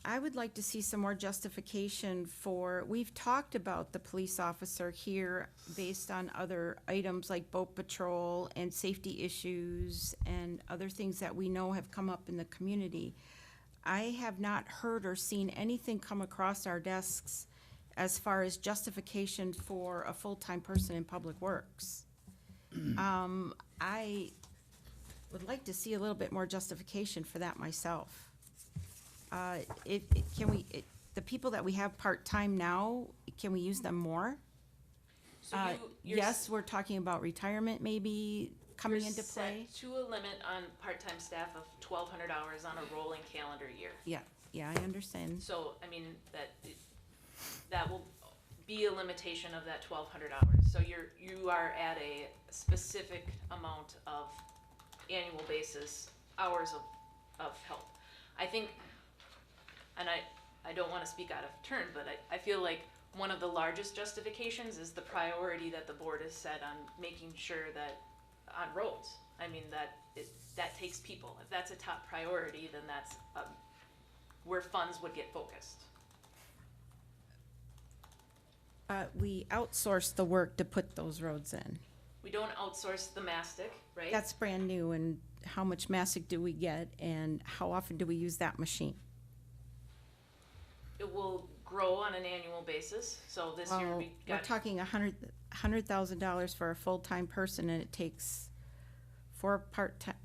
[SPEAKER 2] I would like to see some more justification for, we've talked about the police officer here based on other items like boat patrol and safety issues and other things that we know have come up in the community. I have not heard or seen anything come across our desks as far as justification for a full-time person in Public Works. I would like to see a little bit more justification for that myself. The people that we have part-time now, can we use them more?
[SPEAKER 7] So you're
[SPEAKER 2] Yes, we're talking about retirement maybe coming into play.
[SPEAKER 7] set to a limit on part-time staff of 1,200 hours on a rolling calendar year.
[SPEAKER 2] Yeah, I understand.
[SPEAKER 7] So, I mean, that will be a limitation of that 1,200 hours. So you are at a specific amount of annual basis hours of help. I think, and I don't want to speak out of turn, but I feel like one of the largest justifications is the priority that the board has set on making sure that on roads. I mean, that takes people. If that's a top priority, then that's where funds would get focused.
[SPEAKER 2] We outsource the work to put those roads in.
[SPEAKER 7] We don't outsource the mastic, right?
[SPEAKER 2] That's brand new, and how much mastic do we get, and how often do we use that machine?
[SPEAKER 7] It will grow on an annual basis. So this year we
[SPEAKER 2] We're
[SPEAKER 7] got
[SPEAKER 2] talking $100,000 for a full-time person, and it takes 4 part-time.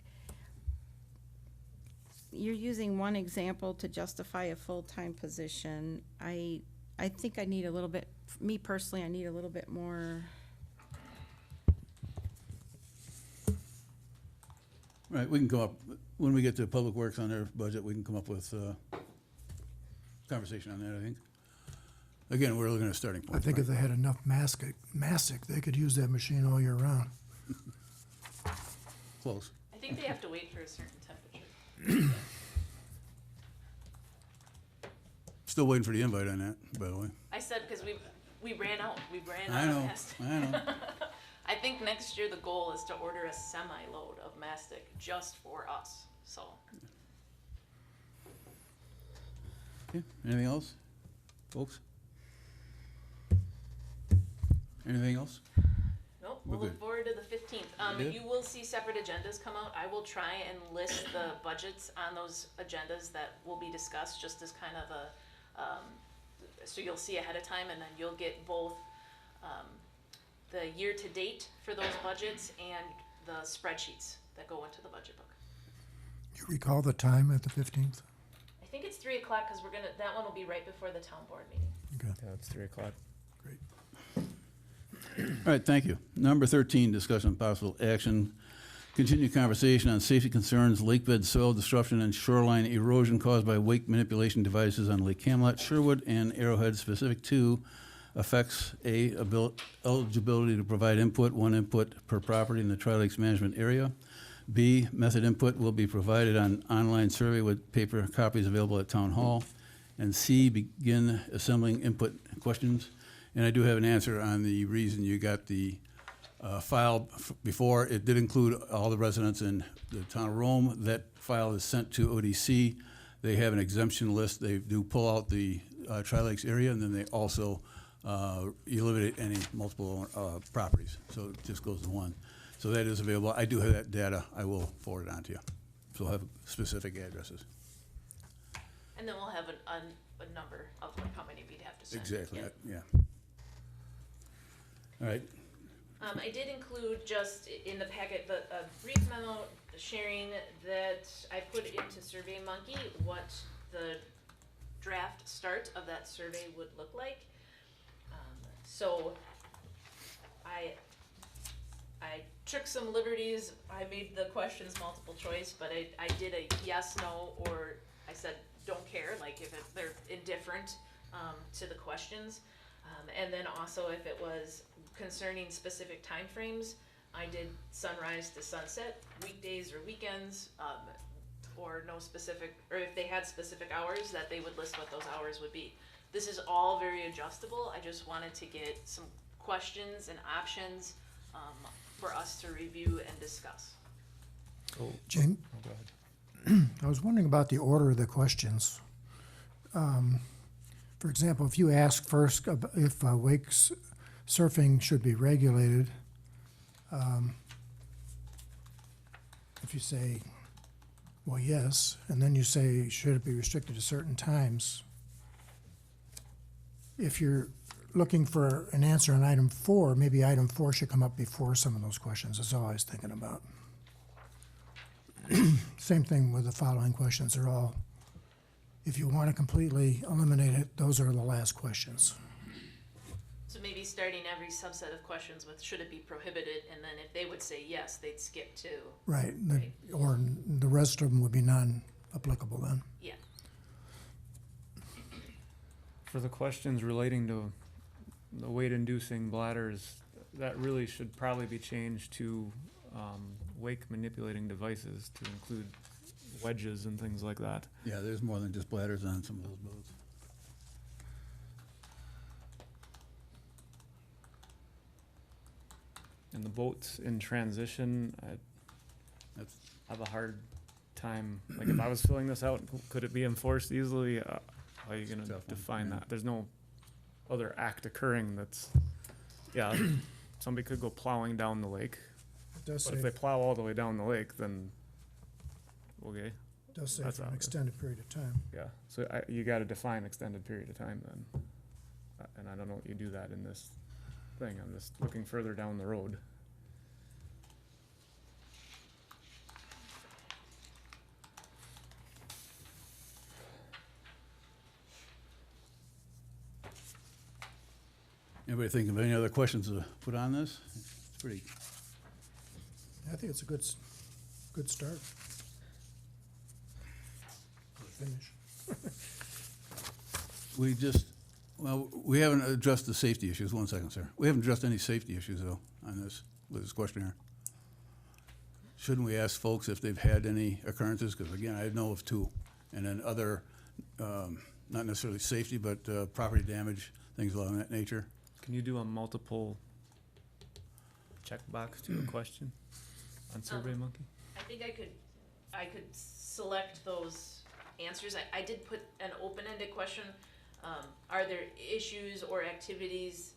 [SPEAKER 2] You're using one example to justify a full-time position. I think I need a little bit, me personally, I need a little bit more.
[SPEAKER 1] Right, we can come up, when we get to Public Works on their budget, we can come up with conversation on that, I think. Again, we're looking at a starting point.
[SPEAKER 5] I think if
[SPEAKER 1] right?
[SPEAKER 5] they had enough mastic, they could use that machine all year round.
[SPEAKER 1] Close.
[SPEAKER 7] I think they have to wait for a certain temperature.
[SPEAKER 1] Still waiting for the invite on that, by the way.
[SPEAKER 7] I said because we ran out. We ran
[SPEAKER 1] I
[SPEAKER 7] out
[SPEAKER 1] know,
[SPEAKER 7] of mastic.
[SPEAKER 1] I know.
[SPEAKER 7] I think next year the goal is to order a semi-load of mastic just for us. So
[SPEAKER 1] Okay, anything else, folks? Anything else?
[SPEAKER 7] nope,
[SPEAKER 1] We're
[SPEAKER 7] we'll look
[SPEAKER 1] good.
[SPEAKER 7] forward to the 15th.
[SPEAKER 1] Good.
[SPEAKER 7] You will see separate agendas come out. I will try and list the budgets on those agendas that will be discussed, just as kind of a so you'll see ahead of time, and then you'll get both the year to date for those budgets and the spreadsheets that go into the budget book.
[SPEAKER 5] You recall the time at the 15th?
[SPEAKER 7] I think it's 3 o'clock because that one will be right before the town board meeting.
[SPEAKER 5] Okay,
[SPEAKER 4] Yeah, it's 3 o'clock.
[SPEAKER 5] great.
[SPEAKER 1] All right, thank you. Number 13, discussion of possible action. Continue conversation on safety concerns, lake bed soil disruption, and shoreline erosion caused by wake manipulation devices on Lake Camelot, Sherwood, and Arrowhead, specific to affects A, eligibility to provide input, 1 input per property in the Tri-Lakes management area. B, method input will be provided on online survey with paper copies available at Town Hall. And C, begin assembling input questions. And I do have an answer on the reason you got the file before. It did include all the residents in the town of Rome. That file is sent to ODC. They have an exemption list. They do pull out the Tri-Lakes area, and then they also eliminate any multiple properties. So it just goes to 1. So that is available. I do have that data. I will forward it on to you. So we'll have specific addresses.
[SPEAKER 7] And then we'll have a number of like how many we'd have to send.
[SPEAKER 1] Exactly,
[SPEAKER 7] Yeah.
[SPEAKER 1] yeah. All right,
[SPEAKER 7] I did include just in the packet a brief memo sharing that I put into SurveyMonkey what the draft start of that survey would look like. So I took some liberties. I made the questions multiple choice, but I did a yes, no, or I said don't care, like if they're indifferent to the questions. And then also if it was concerning specific timeframes, I did sunrise to sunset, weekdays or weekends, or no specific, or if they had specific hours, that they would list what those hours would be. This is all very adjustable. I just wanted to get some questions and options for us to review and discuss.
[SPEAKER 5] Jane,
[SPEAKER 4] Oh, go ahead.
[SPEAKER 5] I was wondering about the order of the questions. For example, if you ask first if wake surfing should be regulated, if you say, well, yes, and then you say, should it be restricted to certain times? If you're looking for an answer on item 4, maybe item 4 should come up before some of those questions, is all I was thinking about. Same thing with the following questions. They're all, if you want to completely eliminate it, those are the last questions.
[SPEAKER 7] So maybe starting every subset of questions with should it be prohibited, and then if they would say yes, they'd skip to,
[SPEAKER 5] Right,
[SPEAKER 7] Right.
[SPEAKER 5] or the rest of them would be non-applicable then.
[SPEAKER 7] yeah.
[SPEAKER 4] For the questions relating to the weight-inducing bladders, that really should probably be changed to wake manipulating devices to include wedges and things like that.
[SPEAKER 1] Yeah, there's more than just bladders on some of those boats.
[SPEAKER 4] And the boats in transition, I
[SPEAKER 1] That's,
[SPEAKER 4] have a hard time, like if I was filling this out, could it be enforced easily? How are you gonna
[SPEAKER 1] Tough one,
[SPEAKER 4] define
[SPEAKER 1] yeah.
[SPEAKER 4] that? There's no other act occurring that's, yeah, somebody could go plowing down the lake,
[SPEAKER 5] It does
[SPEAKER 4] but if
[SPEAKER 5] say,
[SPEAKER 4] they plow all the way down the lake, then, okay,
[SPEAKER 5] does say
[SPEAKER 4] that's
[SPEAKER 5] for an
[SPEAKER 4] obvious.
[SPEAKER 5] extended period of time.
[SPEAKER 4] yeah. So you gotta define extended period of time then. And I don't know what you do that in this thing. I'm just looking further down the road.
[SPEAKER 1] anybody think of any other questions to put on this? It's pretty,
[SPEAKER 5] I think it's a good start. Good finish.
[SPEAKER 1] we just, well, we haven't addressed the safety issues. One second, sir. We haven't addressed any safety issues, though, on this, with this questionnaire. Shouldn't we ask folks if they've had any occurrences? Because again, I know of 2. And then other, not necessarily safety, but property damage, things along that nature.
[SPEAKER 4] Can you do a multiple checkbox to a question on SurveyMonkey?
[SPEAKER 7] I think I could select those answers. I did put an open-ended question. Are there issues or activities,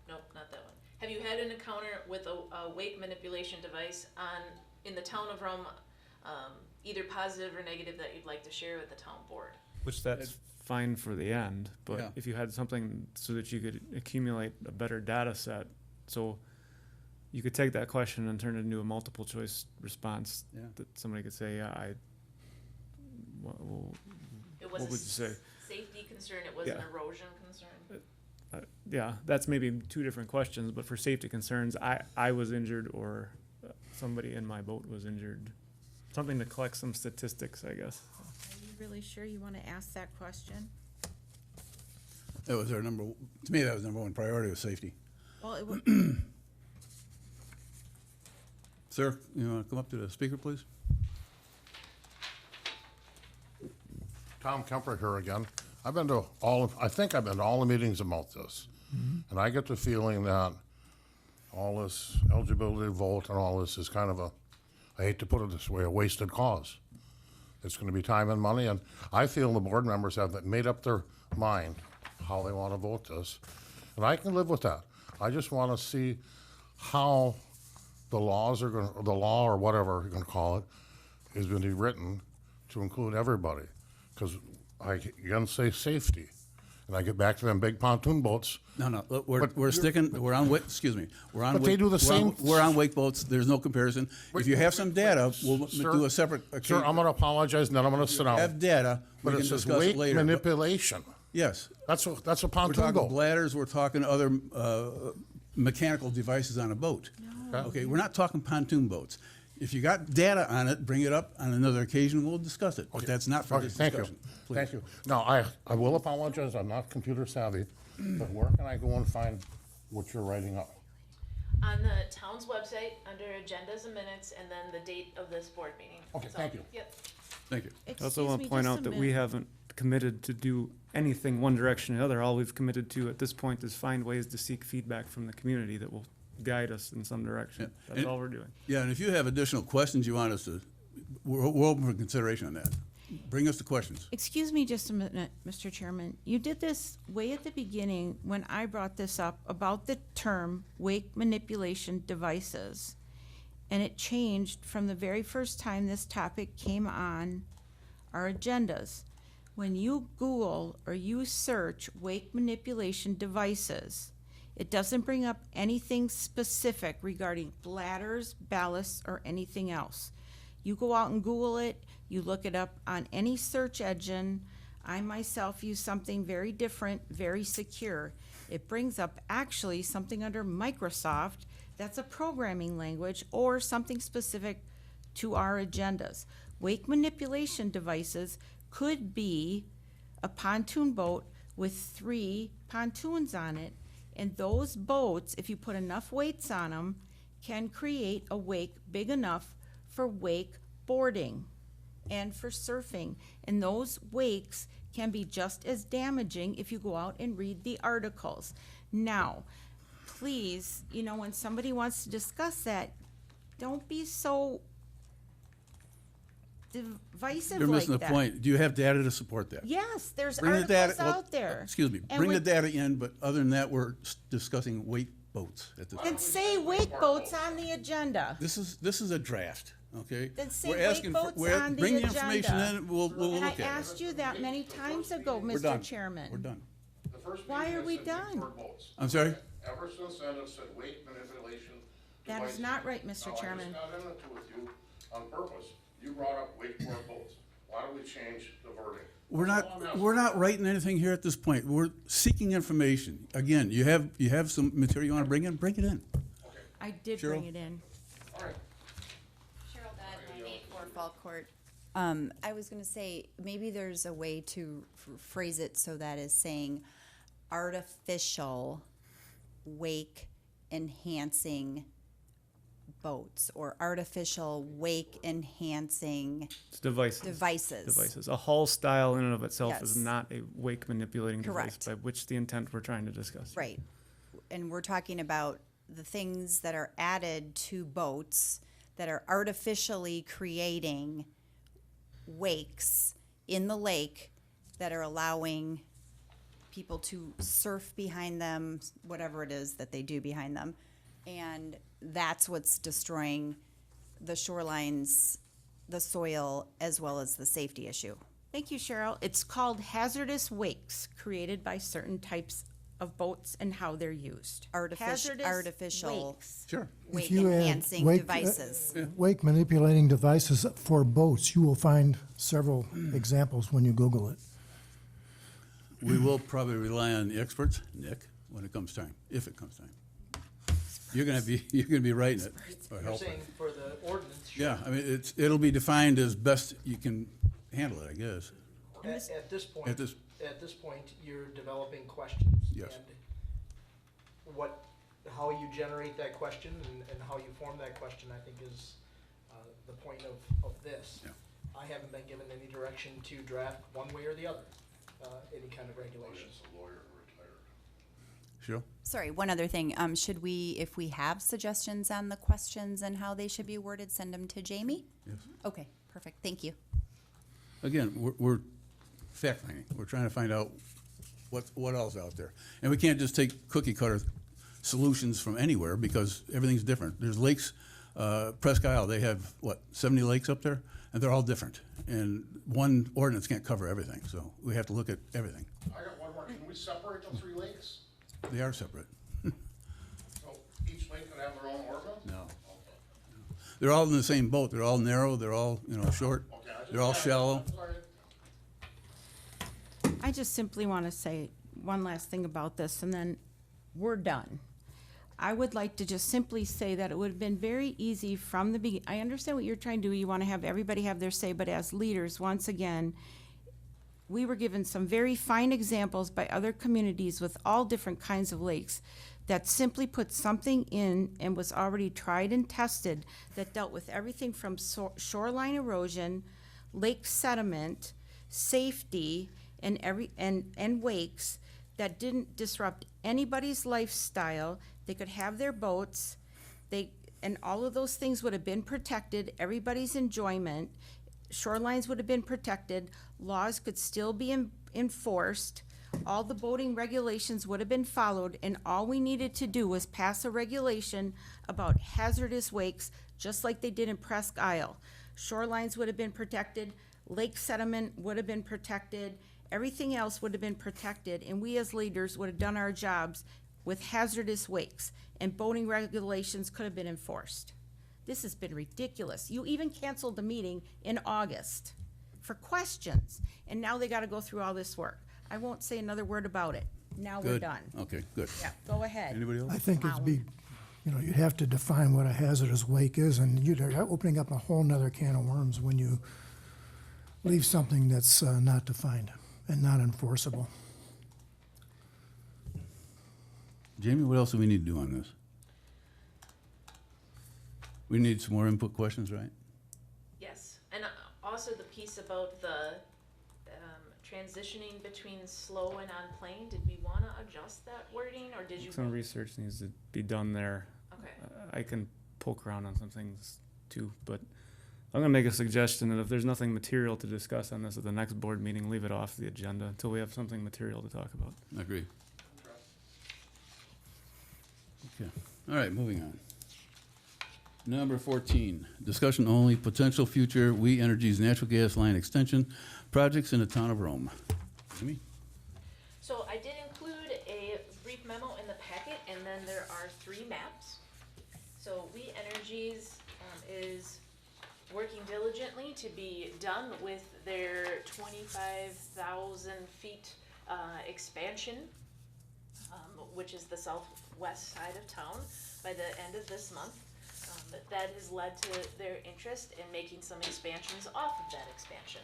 [SPEAKER 7] nope, not that one. Have you had an encounter with a wake manipulation device in the town of Rome, either positive or negative, that you'd like to share with the town board?
[SPEAKER 4] Which that's fine for the end, but
[SPEAKER 1] Yeah.
[SPEAKER 4] if you had something so that you could accumulate a better data set, so you could take that question and turn it into a multiple choice response
[SPEAKER 1] Yeah.
[SPEAKER 4] that somebody could say, yeah,
[SPEAKER 7] It was
[SPEAKER 4] What
[SPEAKER 7] a
[SPEAKER 4] would you say?
[SPEAKER 7] safety concern, it was an
[SPEAKER 4] Yeah.
[SPEAKER 7] erosion concern.
[SPEAKER 4] yeah, that's maybe 2 different questions, but for safety concerns, I was injured or somebody in my boat was injured. Something to collect some statistics, I guess.
[SPEAKER 2] Are you really sure you want to ask that question?
[SPEAKER 1] That was our to me, that was number 1 priority, was safety.
[SPEAKER 2] Well, it would,
[SPEAKER 1] Sir, you want to come up to the speaker, please?
[SPEAKER 12] Tom Kemper here again. I think I've been to all the meetings about this. And I get the feeling that all this eligibility vote and all this is kind of I hate to put it this way, a wasted cause. It's gonna be time and money, and I feel the board members have made up their mind how they wanna vote this. And I can live with that. I just wanna see how the law or whatever you're gonna call it, is gonna be written to include everybody. Because I again say safety, and I get back to them big pontoon boats.
[SPEAKER 1] No, look,
[SPEAKER 12] But
[SPEAKER 1] we're sticking, we're on, excuse me, we're on.
[SPEAKER 12] But they
[SPEAKER 1] wake-
[SPEAKER 12] do the
[SPEAKER 1] we're on-
[SPEAKER 12] same-
[SPEAKER 1] We're on wake boats, there's no comparison. If you have some data, we'll
[SPEAKER 12] Sir-
[SPEAKER 1] do a separate.
[SPEAKER 12] Sir, I'm gonna apologize, and then I'm gonna sit down.
[SPEAKER 1] Have data, we
[SPEAKER 12] But
[SPEAKER 1] can
[SPEAKER 12] it says
[SPEAKER 1] discuss it
[SPEAKER 12] weight
[SPEAKER 1] later. but-
[SPEAKER 12] manipulation.
[SPEAKER 1] Yes,
[SPEAKER 12] That's a
[SPEAKER 1] we're
[SPEAKER 12] pontoon
[SPEAKER 1] talking
[SPEAKER 12] boat.
[SPEAKER 1] bladders, we're talking other mechanical devices on a boat. Okay, we're not talking pontoon boats. If you got data on it, bring it up on another occasion, we'll discuss it, but that's not for
[SPEAKER 12] Okay,
[SPEAKER 1] this
[SPEAKER 12] thank you,
[SPEAKER 1] discussion. Please.
[SPEAKER 12] thank you. Now, I will apologize, I'm not computer savvy, but where can I go and find what you're writing up?
[SPEAKER 7] On the town's website, under agendas and minutes, and then the date of this board meeting.
[SPEAKER 12] Okay,
[SPEAKER 7] So,
[SPEAKER 12] thank you.
[SPEAKER 7] Yep.
[SPEAKER 1] Thank you.
[SPEAKER 4] I also
[SPEAKER 2] Excuse
[SPEAKER 4] want
[SPEAKER 2] me
[SPEAKER 4] to point
[SPEAKER 2] just
[SPEAKER 4] out
[SPEAKER 2] a
[SPEAKER 4] that we
[SPEAKER 2] minute.
[SPEAKER 4] haven't committed to do anything one direction or the other. All we've committed to at this point is find ways to seek feedback from the community that will guide us in some direction.
[SPEAKER 1] Yeah.
[SPEAKER 4] That's
[SPEAKER 1] And-
[SPEAKER 4] all we're doing.
[SPEAKER 1] Yeah, and if you have additional questions you want us to, we're open for consideration on that. Bring us the questions.
[SPEAKER 2] Excuse me just a minute, Mr. Chairman. You did this way at the beginning when I brought this up about the term wake manipulation devices. And it changed from the very first time this topic came on our agendas. When you Google or you search wake manipulation devices, it doesn't bring up anything specific regarding bladders, ballasts, or anything else. You go out and Google it, you look it up on any search engine. I myself use something very different, very secure. It brings up actually something under Microsoft that's a programming language or something specific to our agendas. Wake manipulation devices could be a pontoon boat with 3 pontoons on it, and those boats, if you put enough weights on them, can create a wake big enough for wake boarding and for surfing. And those wakes can be just as damaging if you go out and read the articles. Now, please, when somebody wants to discuss that, don't be so divisive
[SPEAKER 1] You're
[SPEAKER 2] like
[SPEAKER 1] missing the
[SPEAKER 2] that.
[SPEAKER 1] point. Do you have data to support that?
[SPEAKER 2] Yes, there's
[SPEAKER 1] Bring the data-
[SPEAKER 2] articles out there.
[SPEAKER 1] Excuse me,
[SPEAKER 2] And
[SPEAKER 1] bring the
[SPEAKER 2] with-
[SPEAKER 1] data in, but other than that, we're discussing weight boats at this
[SPEAKER 2] Then
[SPEAKER 1] point.
[SPEAKER 2] say wake boats on the agenda.
[SPEAKER 1] This is a draft, okay?
[SPEAKER 2] Then say
[SPEAKER 1] We're
[SPEAKER 2] wake
[SPEAKER 1] asking for-
[SPEAKER 2] boats
[SPEAKER 1] we're-
[SPEAKER 2] on the
[SPEAKER 1] Bring the information
[SPEAKER 2] agenda.
[SPEAKER 1] in, we'll
[SPEAKER 2] And
[SPEAKER 1] look
[SPEAKER 2] I
[SPEAKER 1] at it.
[SPEAKER 2] asked you that many times ago,
[SPEAKER 1] We're
[SPEAKER 2] Mr.
[SPEAKER 1] done.
[SPEAKER 2] Chairman.
[SPEAKER 1] We're done.
[SPEAKER 12] The first
[SPEAKER 2] Why
[SPEAKER 12] meeting
[SPEAKER 2] are
[SPEAKER 12] I
[SPEAKER 2] we
[SPEAKER 12] said
[SPEAKER 2] done?
[SPEAKER 12] wakeboard boats.
[SPEAKER 1] I'm sorry?
[SPEAKER 12] Ever since then, it said weight manipulation.
[SPEAKER 2] That is
[SPEAKER 12] devices.
[SPEAKER 2] not right, Mr.
[SPEAKER 12] Now,
[SPEAKER 2] Chairman.
[SPEAKER 12] I just got into it with you on purpose. You brought up wakeboard boats. Why don't we change the wording?
[SPEAKER 1] We're
[SPEAKER 12] That's all I'm
[SPEAKER 1] not,
[SPEAKER 12] asking.
[SPEAKER 1] we're not writing anything here at this point. We're seeking information. Again, you have some material you want to bring in, bring it in.
[SPEAKER 2] I did
[SPEAKER 1] Cheryl?
[SPEAKER 2] bring it in.
[SPEAKER 12] All right.
[SPEAKER 11] Cheryl Dodd, 984 Fall Court. I was gonna say, maybe there's a way to phrase it so that is saying artificial wake enhancing boats or artificial wake enhancing
[SPEAKER 4] It's devices.
[SPEAKER 11] devices.
[SPEAKER 4] A hull style in and of itself is
[SPEAKER 11] Yes.
[SPEAKER 4] not a wake manipulating device,
[SPEAKER 11] Correct.
[SPEAKER 4] by which the intent we're trying to discuss.
[SPEAKER 11] Right. And we're talking about the things that are added to boats that are artificially creating wakes in the lake that are allowing people to surf behind them, whatever it is that they do behind them. And that's what's destroying the shorelines, the soil, as well as the safety issue.
[SPEAKER 2] Thank you, Cheryl. It's called hazardous wakes created by certain types of boats and how they're used. Hazardous
[SPEAKER 11] Artificial
[SPEAKER 2] wakes.
[SPEAKER 1] Sure.
[SPEAKER 11] wake
[SPEAKER 5] If you add
[SPEAKER 11] enhancing
[SPEAKER 5] wake-
[SPEAKER 11] devices.
[SPEAKER 5] Wake manipulating devices for boats, you will find several examples when you Google it.
[SPEAKER 1] We will probably rely on the experts, Nick, when it comes time, if it comes time. You're gonna be writing it, or
[SPEAKER 13] You're
[SPEAKER 1] helping.
[SPEAKER 13] saying for the ordinance? sure.
[SPEAKER 1] Yeah, I mean, it'll be defined as best you can handle it, I guess.
[SPEAKER 13] At this point,
[SPEAKER 1] At this-
[SPEAKER 13] at this point, you're developing questions.
[SPEAKER 1] Yes.
[SPEAKER 13] And how you generate that question and how you form that question, I think is, the point of this.
[SPEAKER 1] Yeah.
[SPEAKER 13] I haven't been given any direction to draft one way or the other, any kind of regulations.
[SPEAKER 12] It's a lawyer retired.
[SPEAKER 1] Sure.
[SPEAKER 11] Sorry, one other thing. Should we, if we have suggestions on the questions and how they should be worded, send them to Jamie?
[SPEAKER 1] Yes.
[SPEAKER 11] Okay, perfect. Thank you.
[SPEAKER 1] Again, we're fact-finding. We're trying to find out what else out there. And we can't just take cookie-cutter solutions from anywhere because everything's different. There's lakes, Presque Isle, they have, 70 lakes up there? And they're all different. And one ordinance can't cover everything, so we have to look at everything.
[SPEAKER 12] I got one more. Can we separate the 3 lakes?
[SPEAKER 1] They are separate.
[SPEAKER 12] So each lake could have their own ordinance?
[SPEAKER 1] No.
[SPEAKER 12] Okay.
[SPEAKER 1] They're all in the same boat. They're all narrow, they're all, short,
[SPEAKER 12] Okay, I just-
[SPEAKER 1] they're all shallow.
[SPEAKER 12] Sorry.
[SPEAKER 2] I just simply want to say one last thing about this, and then we're done. I would like to just simply say that it would have been very easy from the beginning. I understand what you're trying to do. You want to have everybody have their say, but as leaders, once again, we were given some very fine examples by other communities with all different kinds of lakes that simply put something in and was already tried and tested that dealt with everything from shoreline erosion, lake sediment, safety, and wakes that didn't disrupt anybody's lifestyle. They could have their boats, and all of those things would have been protected, everybody's enjoyment, shorelines would have been protected, laws could still be enforced, all the boating regulations would have been followed, and all we needed to do was pass a regulation about hazardous wakes, just like they did in Presque Isle. Shorelines would have been protected, lake sediment would have been protected, everything else would have been protected, and we as leaders would have done our jobs with hazardous wakes, and boating regulations could have been enforced. This has been ridiculous. You even canceled the meeting in August for questions, and now they gotta go through all this work. I won't say another word about it. Now we're
[SPEAKER 1] Good.
[SPEAKER 2] done.
[SPEAKER 1] Okay, good.
[SPEAKER 2] Yeah, go ahead.
[SPEAKER 1] Anybody else?
[SPEAKER 5] I think it'd be, you'd have to define what a hazardous wake is, and you're opening up a whole nother can of worms when you leave something that's not defined and not enforceable.
[SPEAKER 1] Jamie, what else do we need to do on this? We need some more input questions, right?
[SPEAKER 7] Yes, and also the piece about the transitioning between slow and on plane, did we wanna adjust that wording, or did you?
[SPEAKER 4] Some research needs to be done there.
[SPEAKER 7] Okay.
[SPEAKER 4] I can poke around on some things too, but I'm gonna make a suggestion that if there's nothing material to discuss on this at the next board meeting, leave it off the agenda until we have something material to talk about.
[SPEAKER 1] Agreed. Okay, all right, moving on. Number 14, discussion only, potential future We Energies natural gas line extension projects in the town of Rome. Jamie?
[SPEAKER 7] So I did include a brief memo in the packet, and then there are 3 maps. So We Energies is working diligently to be done with their 25,000 feet expansion, which is the southwest side of town, by the end of this month. That has led to their interest in making some expansions off of that expansion.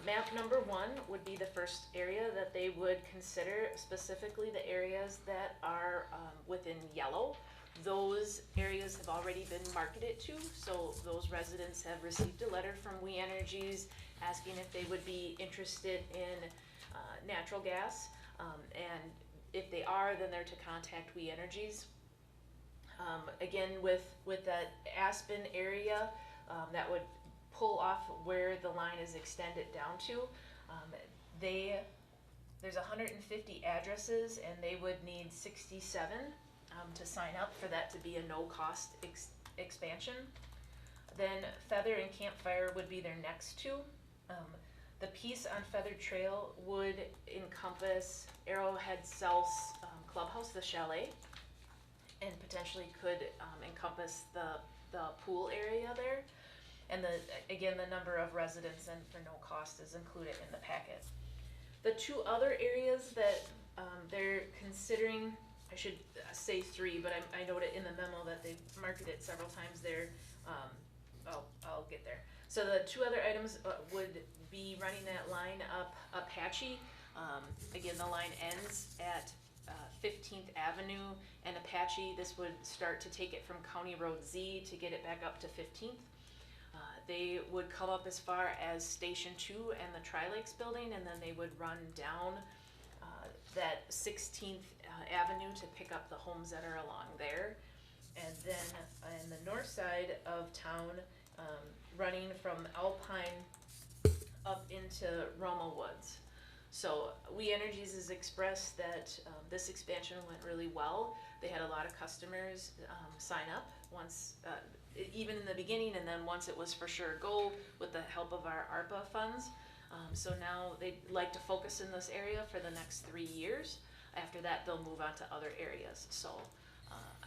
[SPEAKER 7] Map number 1 would be the first area that they would consider, specifically the areas that are within yellow. Those areas have already been marketed to, so those residents have received a letter from We Energies asking if they would be interested in natural gas, and if they are, then they're to contact We Energies. Again, with that Aspen area, that would pull off where the line is extended down to. There's 150 addresses, and they would need 67 to sign up for that to be a no-cost expansion. Then Feather and Campfire would be their next 2. The piece on Feather Trail would encompass Arrowhead South's clubhouse, the chalet, and potentially could encompass the pool area there. And again, the number of residents and for no cost is included in the packet. The 2 other areas that they're considering, I should say 3, but I noted in the memo that they've marked it several times there. I'll get there. So the 2 other items would be running that line up Apache. Again, the line ends at 15th Avenue and Apache. This would start to take it from County Road Z to get it back up to 15th. They would come up as far as Station 2 and the Tri-Lakes building, and then they would run down that 16th Avenue to pick up the homes that are along there. And then on the north side of town, running from Alpine up into Roma Woods. So We Energies has expressed that this expansion went really well. They had a lot of customers sign up once, even in the beginning, and then once it was for sure go with the help of our ARPA funds. So now they'd like to focus in this area for the next 3 years. After that, they'll move on to other areas. So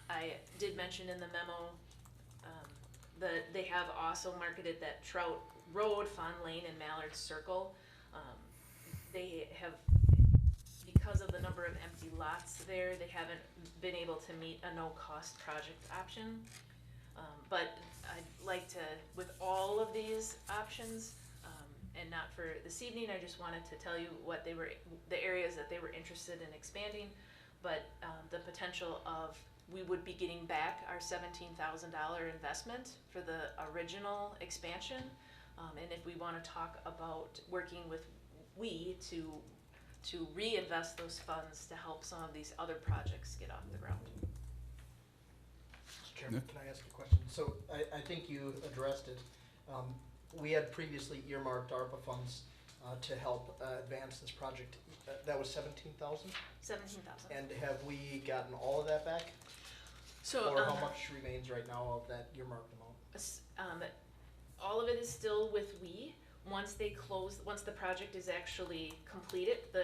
[SPEAKER 7] I did mention in the memo that they have also marketed that Trout Road, Fawn Lane, and Mallard Circle. They have, because of the number of empty lots there, they haven't been able to meet a no-cost project option. But I'd like to, with all of these options, and not for this evening, I just wanted to tell you what they were, the areas that they were interested in expanding, but the potential of, we would be getting back our $17,000 investment for the original expansion. And if we want to talk about working with to reinvest those funds to help some of these other projects get off the ground.
[SPEAKER 13] Mr. Chairman, can I ask a question? So I think you addressed it. We had previously earmarked ARPA funds to help advance this project. That was 17,000?
[SPEAKER 7] 17,000.
[SPEAKER 13] And have we gotten all of that back?
[SPEAKER 7] So,
[SPEAKER 13] Or how much remains right now of that earmarked amount?
[SPEAKER 7] All of it is still with we. Once they close, once the project is actually completed, the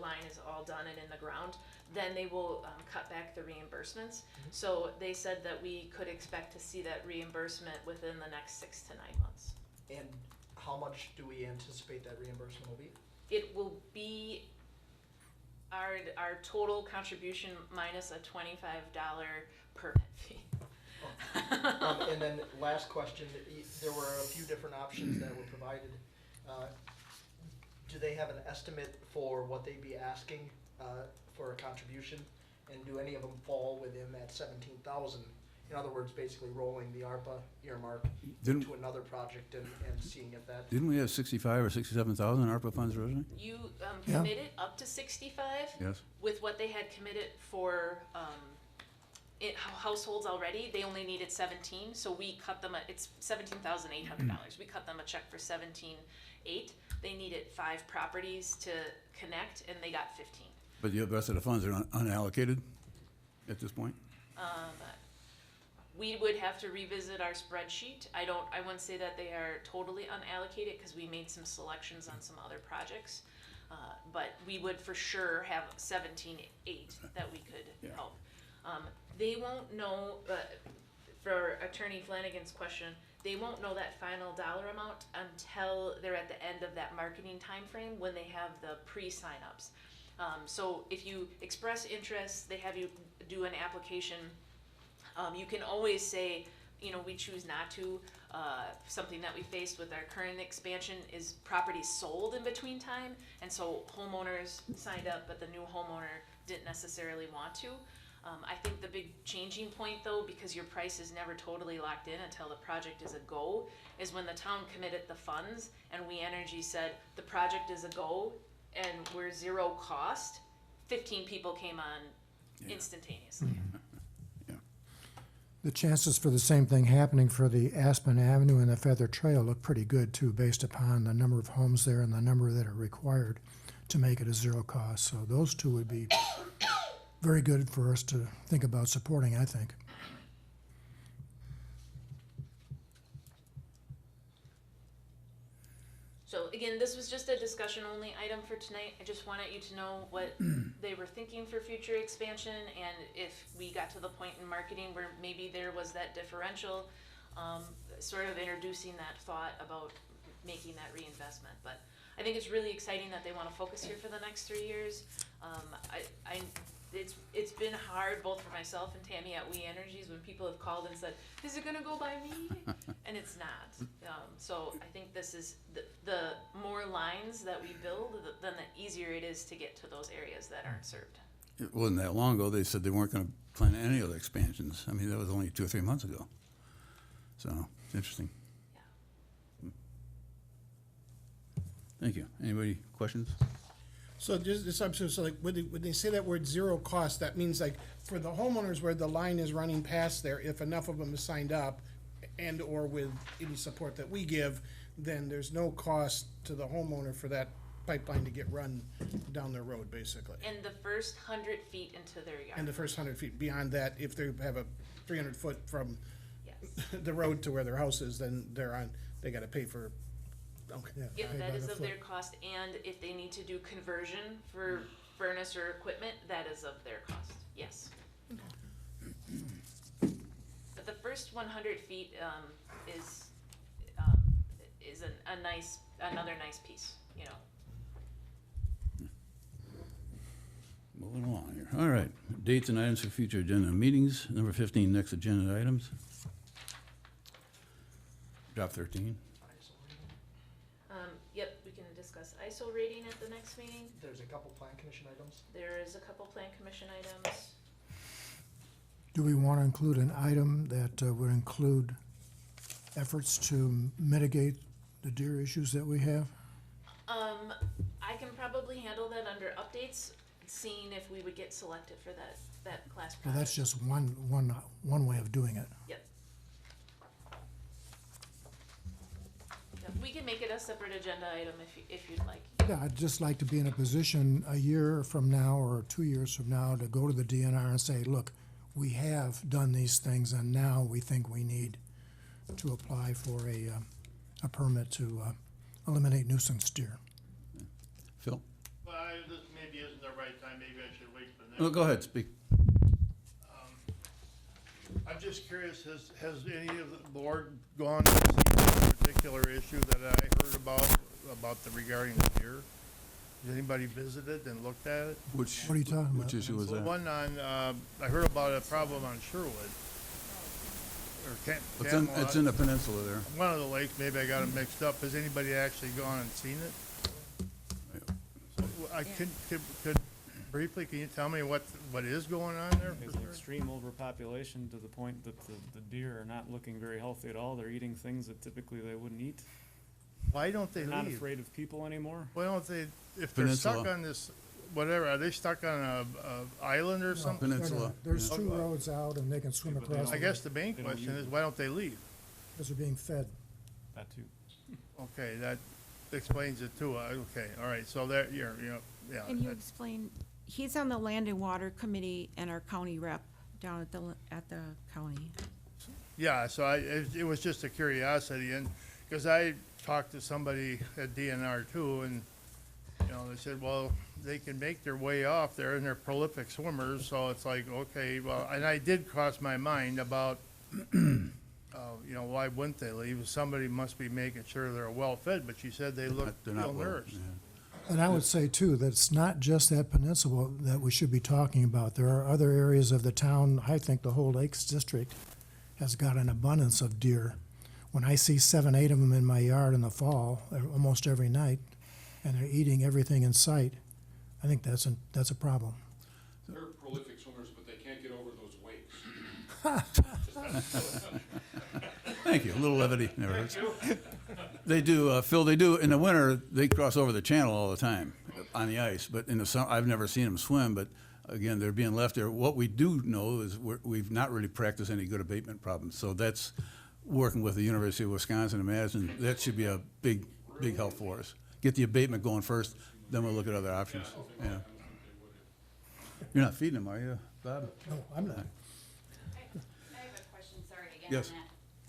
[SPEAKER 7] line is all done and in the ground, then they will cut back the reimbursements. So they said that we could expect to see that reimbursement within the next 6 to 9 months.
[SPEAKER 13] And how much do we anticipate that reimbursement will be?
[SPEAKER 7] It will be our total contribution minus a $25 permit fee.
[SPEAKER 13] And then last question, there were a few different options that were provided. Do they have an estimate for what they'd be asking for a contribution? And do any of them fall within that 17,000? In other words, basically rolling the ARPA earmark
[SPEAKER 1] Didn't-
[SPEAKER 13] to another project and seeing if that.
[SPEAKER 1] Didn't we have 65 or 67,000 ARPA funds originally?
[SPEAKER 7] You
[SPEAKER 5] Yeah.
[SPEAKER 7] committed up to 65
[SPEAKER 1] Yes.
[SPEAKER 7] with what they had committed for households already. They only needed 17, so we cut them. It's $17,800. We cut them a check for 17,800. They needed 5 properties to connect, and they got 15.
[SPEAKER 1] But the rest of the funds are unallocated at this point?
[SPEAKER 7] We would have to revisit our spreadsheet. I wouldn't say that they are totally unallocated because we made some selections on some other projects. But we would for sure have 17,800 that we could help. They won't know, for Attorney Flanagan's question, they won't know that final dollar amount until they're at the end of that marketing timeframe when they have the pre-signups. So if you express interest, they have you do an application. You can always say, we choose not to. Something that we faced with our current expansion is properties sold in between time, and so homeowners signed up, but the new homeowner didn't necessarily want to. I think the big changing point though, because your price is never totally locked in until the project is a go, is when the town committed the funds and We Energy said the project is a go and we're zero cost, 15 people came on instantaneously.
[SPEAKER 5] The chances for the same thing happening for the Aspen Avenue and the Feather Trail look pretty good too, based upon the number of homes there and the number that are required to make it a zero cost. So those two would be very good for us to think about supporting, I think.
[SPEAKER 7] So again, this was just a discussion only item for tonight. I just wanted you to know what they were thinking for future expansion, and if we got to the point in marketing where maybe there was that differential, sort of introducing that thought about making that reinvestment. But I think it's really exciting that they want to focus here for the next 3 years. It's been hard both for myself and Tammy at We Energies when people have called and said, "Is it going to go by me?" And it's not. So I think this is the more lines that we build, then the easier it is to get to those areas that aren't served.
[SPEAKER 1] It wasn't that long ago, they said they weren't going to plan any other expansions. I mean, that was only 2 or 3 months ago. So, it's interesting.
[SPEAKER 7] Yeah.
[SPEAKER 1] Thank you. Anybody, questions?
[SPEAKER 14] So so like, when they say that word zero cost, that means like, for the homeowners where the line is running past there, if enough of them is signed up, and or with any support that we give, then there's no cost to the homeowner for that pipeline to get run down their road, basically.
[SPEAKER 7] And the first 100 feet into their yard.
[SPEAKER 14] And the first 100 feet. Beyond that, if they have a 300 foot from
[SPEAKER 7] Yes.
[SPEAKER 14] the road to where their house is, then they gotta pay for, okay.
[SPEAKER 5] Yeah,
[SPEAKER 7] Yep,
[SPEAKER 5] paid
[SPEAKER 7] that
[SPEAKER 5] by
[SPEAKER 7] is
[SPEAKER 5] the
[SPEAKER 7] of
[SPEAKER 5] foot.
[SPEAKER 7] their cost, and if they need to do conversion for furnace or equipment, that is of their cost, yes. But the first 100 feet is another nice piece,
[SPEAKER 1] moving along here. All right, dates and items for future agenda meetings. Number 15, next agenda items. Drop 13.
[SPEAKER 7] Yep, we can discuss ISO rating at the next meeting.
[SPEAKER 13] There's a couple plan commission items.
[SPEAKER 7] There is a couple plan commission items.
[SPEAKER 5] Do we want to include an item that would include efforts to mitigate the deer issues that we have?
[SPEAKER 7] I can probably handle that under updates, seeing if we would get selected for that class
[SPEAKER 5] Well,
[SPEAKER 7] project.
[SPEAKER 5] that's just one way of doing it.
[SPEAKER 7] Yep. Yep, we can make it a separate agenda item if you'd like.
[SPEAKER 5] Yeah, I'd just like to be in a position a year from now or 2 years from now to go to the DNR and say, look, we have done these things and now we think we need to apply for a permit to eliminate nuisance deer.
[SPEAKER 1] Phil?
[SPEAKER 3] Well, this maybe isn't the right time, maybe I should wait for the next.
[SPEAKER 1] Well, go ahead, speak.
[SPEAKER 3] I'm just curious, has any of the board gone to see this particular issue that I heard about the regarding the deer? Has anybody visited and looked at it?
[SPEAKER 1] Which,
[SPEAKER 5] What are you talking about?
[SPEAKER 1] which issue was
[SPEAKER 3] The
[SPEAKER 1] that?
[SPEAKER 3] one on, I heard about a problem on Sherwood. Or
[SPEAKER 1] It's in the peninsula there.
[SPEAKER 3] One of the lakes, maybe I got them mixed up. Has anybody actually gone and seen it? I could briefly, can you tell me what is going on there?
[SPEAKER 4] There's an extreme overpopulation to the point that the deer are not looking very healthy at all. They're eating things that typically they wouldn't eat.
[SPEAKER 3] Why don't they
[SPEAKER 4] They're not
[SPEAKER 3] leave?
[SPEAKER 4] afraid of people anymore.
[SPEAKER 3] Why don't they, if they're stuck
[SPEAKER 1] Peninsula.
[SPEAKER 3] on this, whatever, are they stuck on a island or something?
[SPEAKER 1] Peninsula.
[SPEAKER 5] There's
[SPEAKER 1] yeah.
[SPEAKER 5] 2 roads out and they can swim
[SPEAKER 4] but they
[SPEAKER 5] across.
[SPEAKER 3] I guess the main
[SPEAKER 4] They don't
[SPEAKER 3] question
[SPEAKER 4] use
[SPEAKER 3] is,
[SPEAKER 4] it.
[SPEAKER 3] why don't they leave?
[SPEAKER 5] Because they're being fed.
[SPEAKER 4] That too.
[SPEAKER 3] Okay, that explains it too. Okay, all right, so there, yeah.
[SPEAKER 2] Can you
[SPEAKER 3] that-
[SPEAKER 2] explain, he's on the Land and Water Committee and our county rep down at the county.
[SPEAKER 3] Yeah, so it was just a curiosity, and, because I talked to somebody at DNR too, and, they said, well, they can make their way off there, and they're prolific swimmers, so it's like, okay, well, and I did cross my mind about, why wouldn't they leave? Somebody must be making sure they're well-fed, but she said they look
[SPEAKER 1] They're not
[SPEAKER 3] ill
[SPEAKER 1] well,
[SPEAKER 3] nourished.
[SPEAKER 1] yeah.
[SPEAKER 5] And I would say too, that it's not just that peninsula that we should be talking about. There are other areas of the town, I think the whole Lakes District has got an abundance of deer. When I see 7, 8 of them in my yard in the fall, almost every night, and they're eating everything in sight, I think that's a problem.
[SPEAKER 15] They're prolific swimmers, but they can't get over those wakes.
[SPEAKER 1] Thank you, a little levity never hurts. They do, Phil, they do, in the winter, they cross over the channel all the time on the ice, but in the summer, I've never seen them swim, but again, they're being left there. What we do know is we've not really practiced any good abatement problems, so that's working with the University of Wisconsin and Madison. That should be a big help for us. Get the abatement going first, then we'll look at other options, yeah. You're not feeding them, are you, Bob?
[SPEAKER 5] No, I'm not.
[SPEAKER 11] I have a question, sorry, again,
[SPEAKER 1] Yes.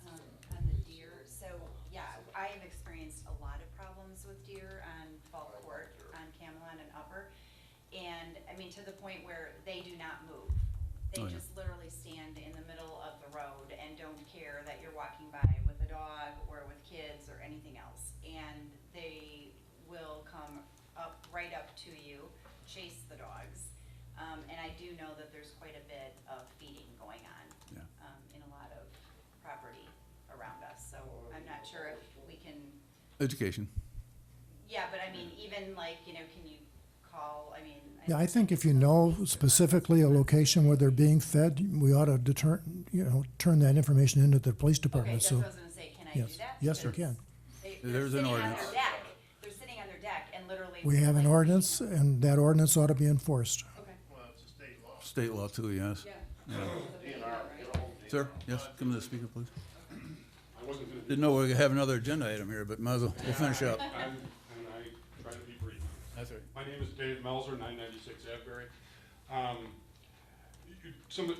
[SPEAKER 11] on the deer. So, yeah, I have experienced a lot of problems with deer on Fall Court, on Camelot and Upper. And, I mean, to the point where they do not move. They
[SPEAKER 1] Oh, yeah.
[SPEAKER 11] just literally stand in the middle of the road and don't care that you're walking by with a dog or with kids or anything else. And they will come right up to you, chase the dogs. And I do know that there's quite a bit of feeding going on
[SPEAKER 1] Yeah.
[SPEAKER 11] in a lot of property around us. So I'm not sure if we can,
[SPEAKER 1] Education.
[SPEAKER 11] yeah, but I mean, even like, can you call, I mean.
[SPEAKER 5] Yeah, I think if you know specifically a location where they're being fed, we ought to turn that information into the police
[SPEAKER 11] Okay,
[SPEAKER 5] department,
[SPEAKER 11] that's
[SPEAKER 5] so.
[SPEAKER 11] what I was gonna say, can I do
[SPEAKER 5] Yes.
[SPEAKER 11] that?
[SPEAKER 5] Yes, you
[SPEAKER 11] Because
[SPEAKER 5] can.
[SPEAKER 11] they're
[SPEAKER 1] There's an
[SPEAKER 11] sitting on
[SPEAKER 1] ordinance.
[SPEAKER 11] their deck. They're sitting on their deck and literally.
[SPEAKER 5] We have an
[SPEAKER 11] like,
[SPEAKER 5] ordinance, and that ordinance ought to be enforced.
[SPEAKER 11] Okay.
[SPEAKER 3] Well, it's a state law.
[SPEAKER 1] State law too, yes.
[SPEAKER 11] Yeah.
[SPEAKER 1] Sir, yes, come to the speaker, please.
[SPEAKER 15] I wasn't gonna,
[SPEAKER 1] Didn't know we were gonna have another agenda item here, but might as well, we'll finish up.
[SPEAKER 15] and I try to be brief.
[SPEAKER 1] That's right.
[SPEAKER 15] My name is Dave Melzer, 996 Asbury. Some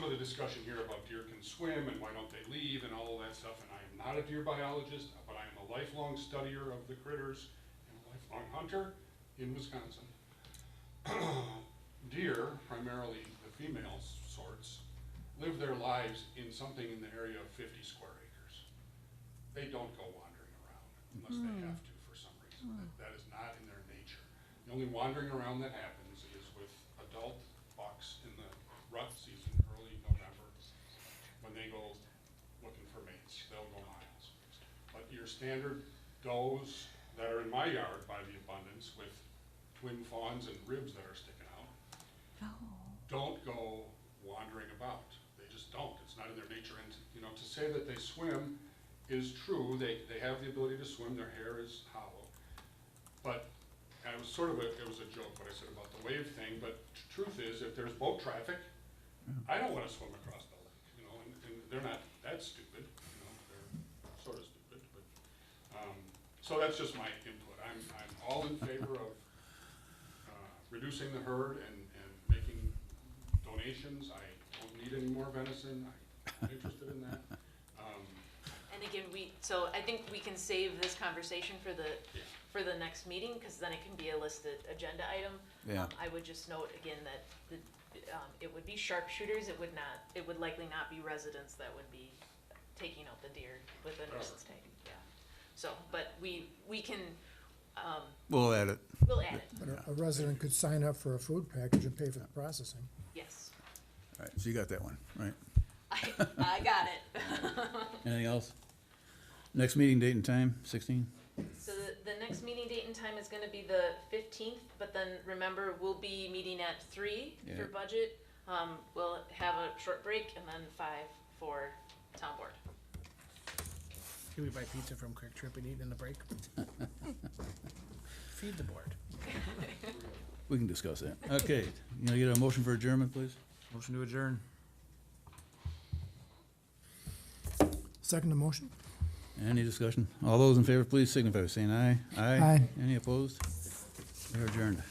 [SPEAKER 15] of the discussion here about deer can swim and why don't they leave and all of that stuff, and I am not a deer biologist, but I am a lifelong studier of the critters and a lifelong hunter in Wisconsin. Deer, primarily the female sorts, live their lives in something in the area of 50 square acres. They don't go wandering around unless they have to for some reason. That is not in their nature. The only wandering around that happens is with a adult bucks in the rut season, early November, when they go looking for mates, they'll go miles. But your standard does that are in my yard by the abundance with twin fawns and ribs that are sticking out, don't go wandering about. They just don't. It's not in their nature. And, you know, to say that they swim is true. They have the ability to swim. Their hair is hollow. But and it was sort of it was a joke what I said about the wave thing, but truth is, if there's boat traffic, I don't want to swim across the lake, you know, and they're not that stupid, you know, they're sort of stupid, but, so that's just my input. I'm all in favor of, reducing the herd and making donations. I don't need any more venison. I'm interested in that.
[SPEAKER 7] And again, so I think we can save this conversation for the next meeting, because then it can be a listed agenda item.
[SPEAKER 1] Yeah.
[SPEAKER 7] I would just note again that it would be sharpshooters, it would likely not be residents that would be taking out the deer with a nuisance tag, yeah. So, but we can,
[SPEAKER 1] We'll add it.
[SPEAKER 7] we'll add it,
[SPEAKER 5] But a resident could sign up for a food package and pay for the processing.
[SPEAKER 7] yes.
[SPEAKER 1] All right, so you got that one, right?
[SPEAKER 7] I got it.
[SPEAKER 1] Anything else? Next meeting date and time, 16?
[SPEAKER 7] So the next meeting date and time is gonna be the 15th, but then remember, we'll be meeting at 3 for
[SPEAKER 1] Yeah.
[SPEAKER 7] budget. We'll have a short break and then 5 for town board.
[SPEAKER 14] Can we buy pizza from Quick Trip and eat in the break? Feed the board.
[SPEAKER 1] We can discuss that. Okay, you gonna get a motion for adjournment, please?
[SPEAKER 4] Motion to adjourn.
[SPEAKER 5] Second the motion?
[SPEAKER 1] Any discussion? All those in favor, please signify by saying aye.
[SPEAKER 5] Aye.
[SPEAKER 1] Any opposed? They're adjourned.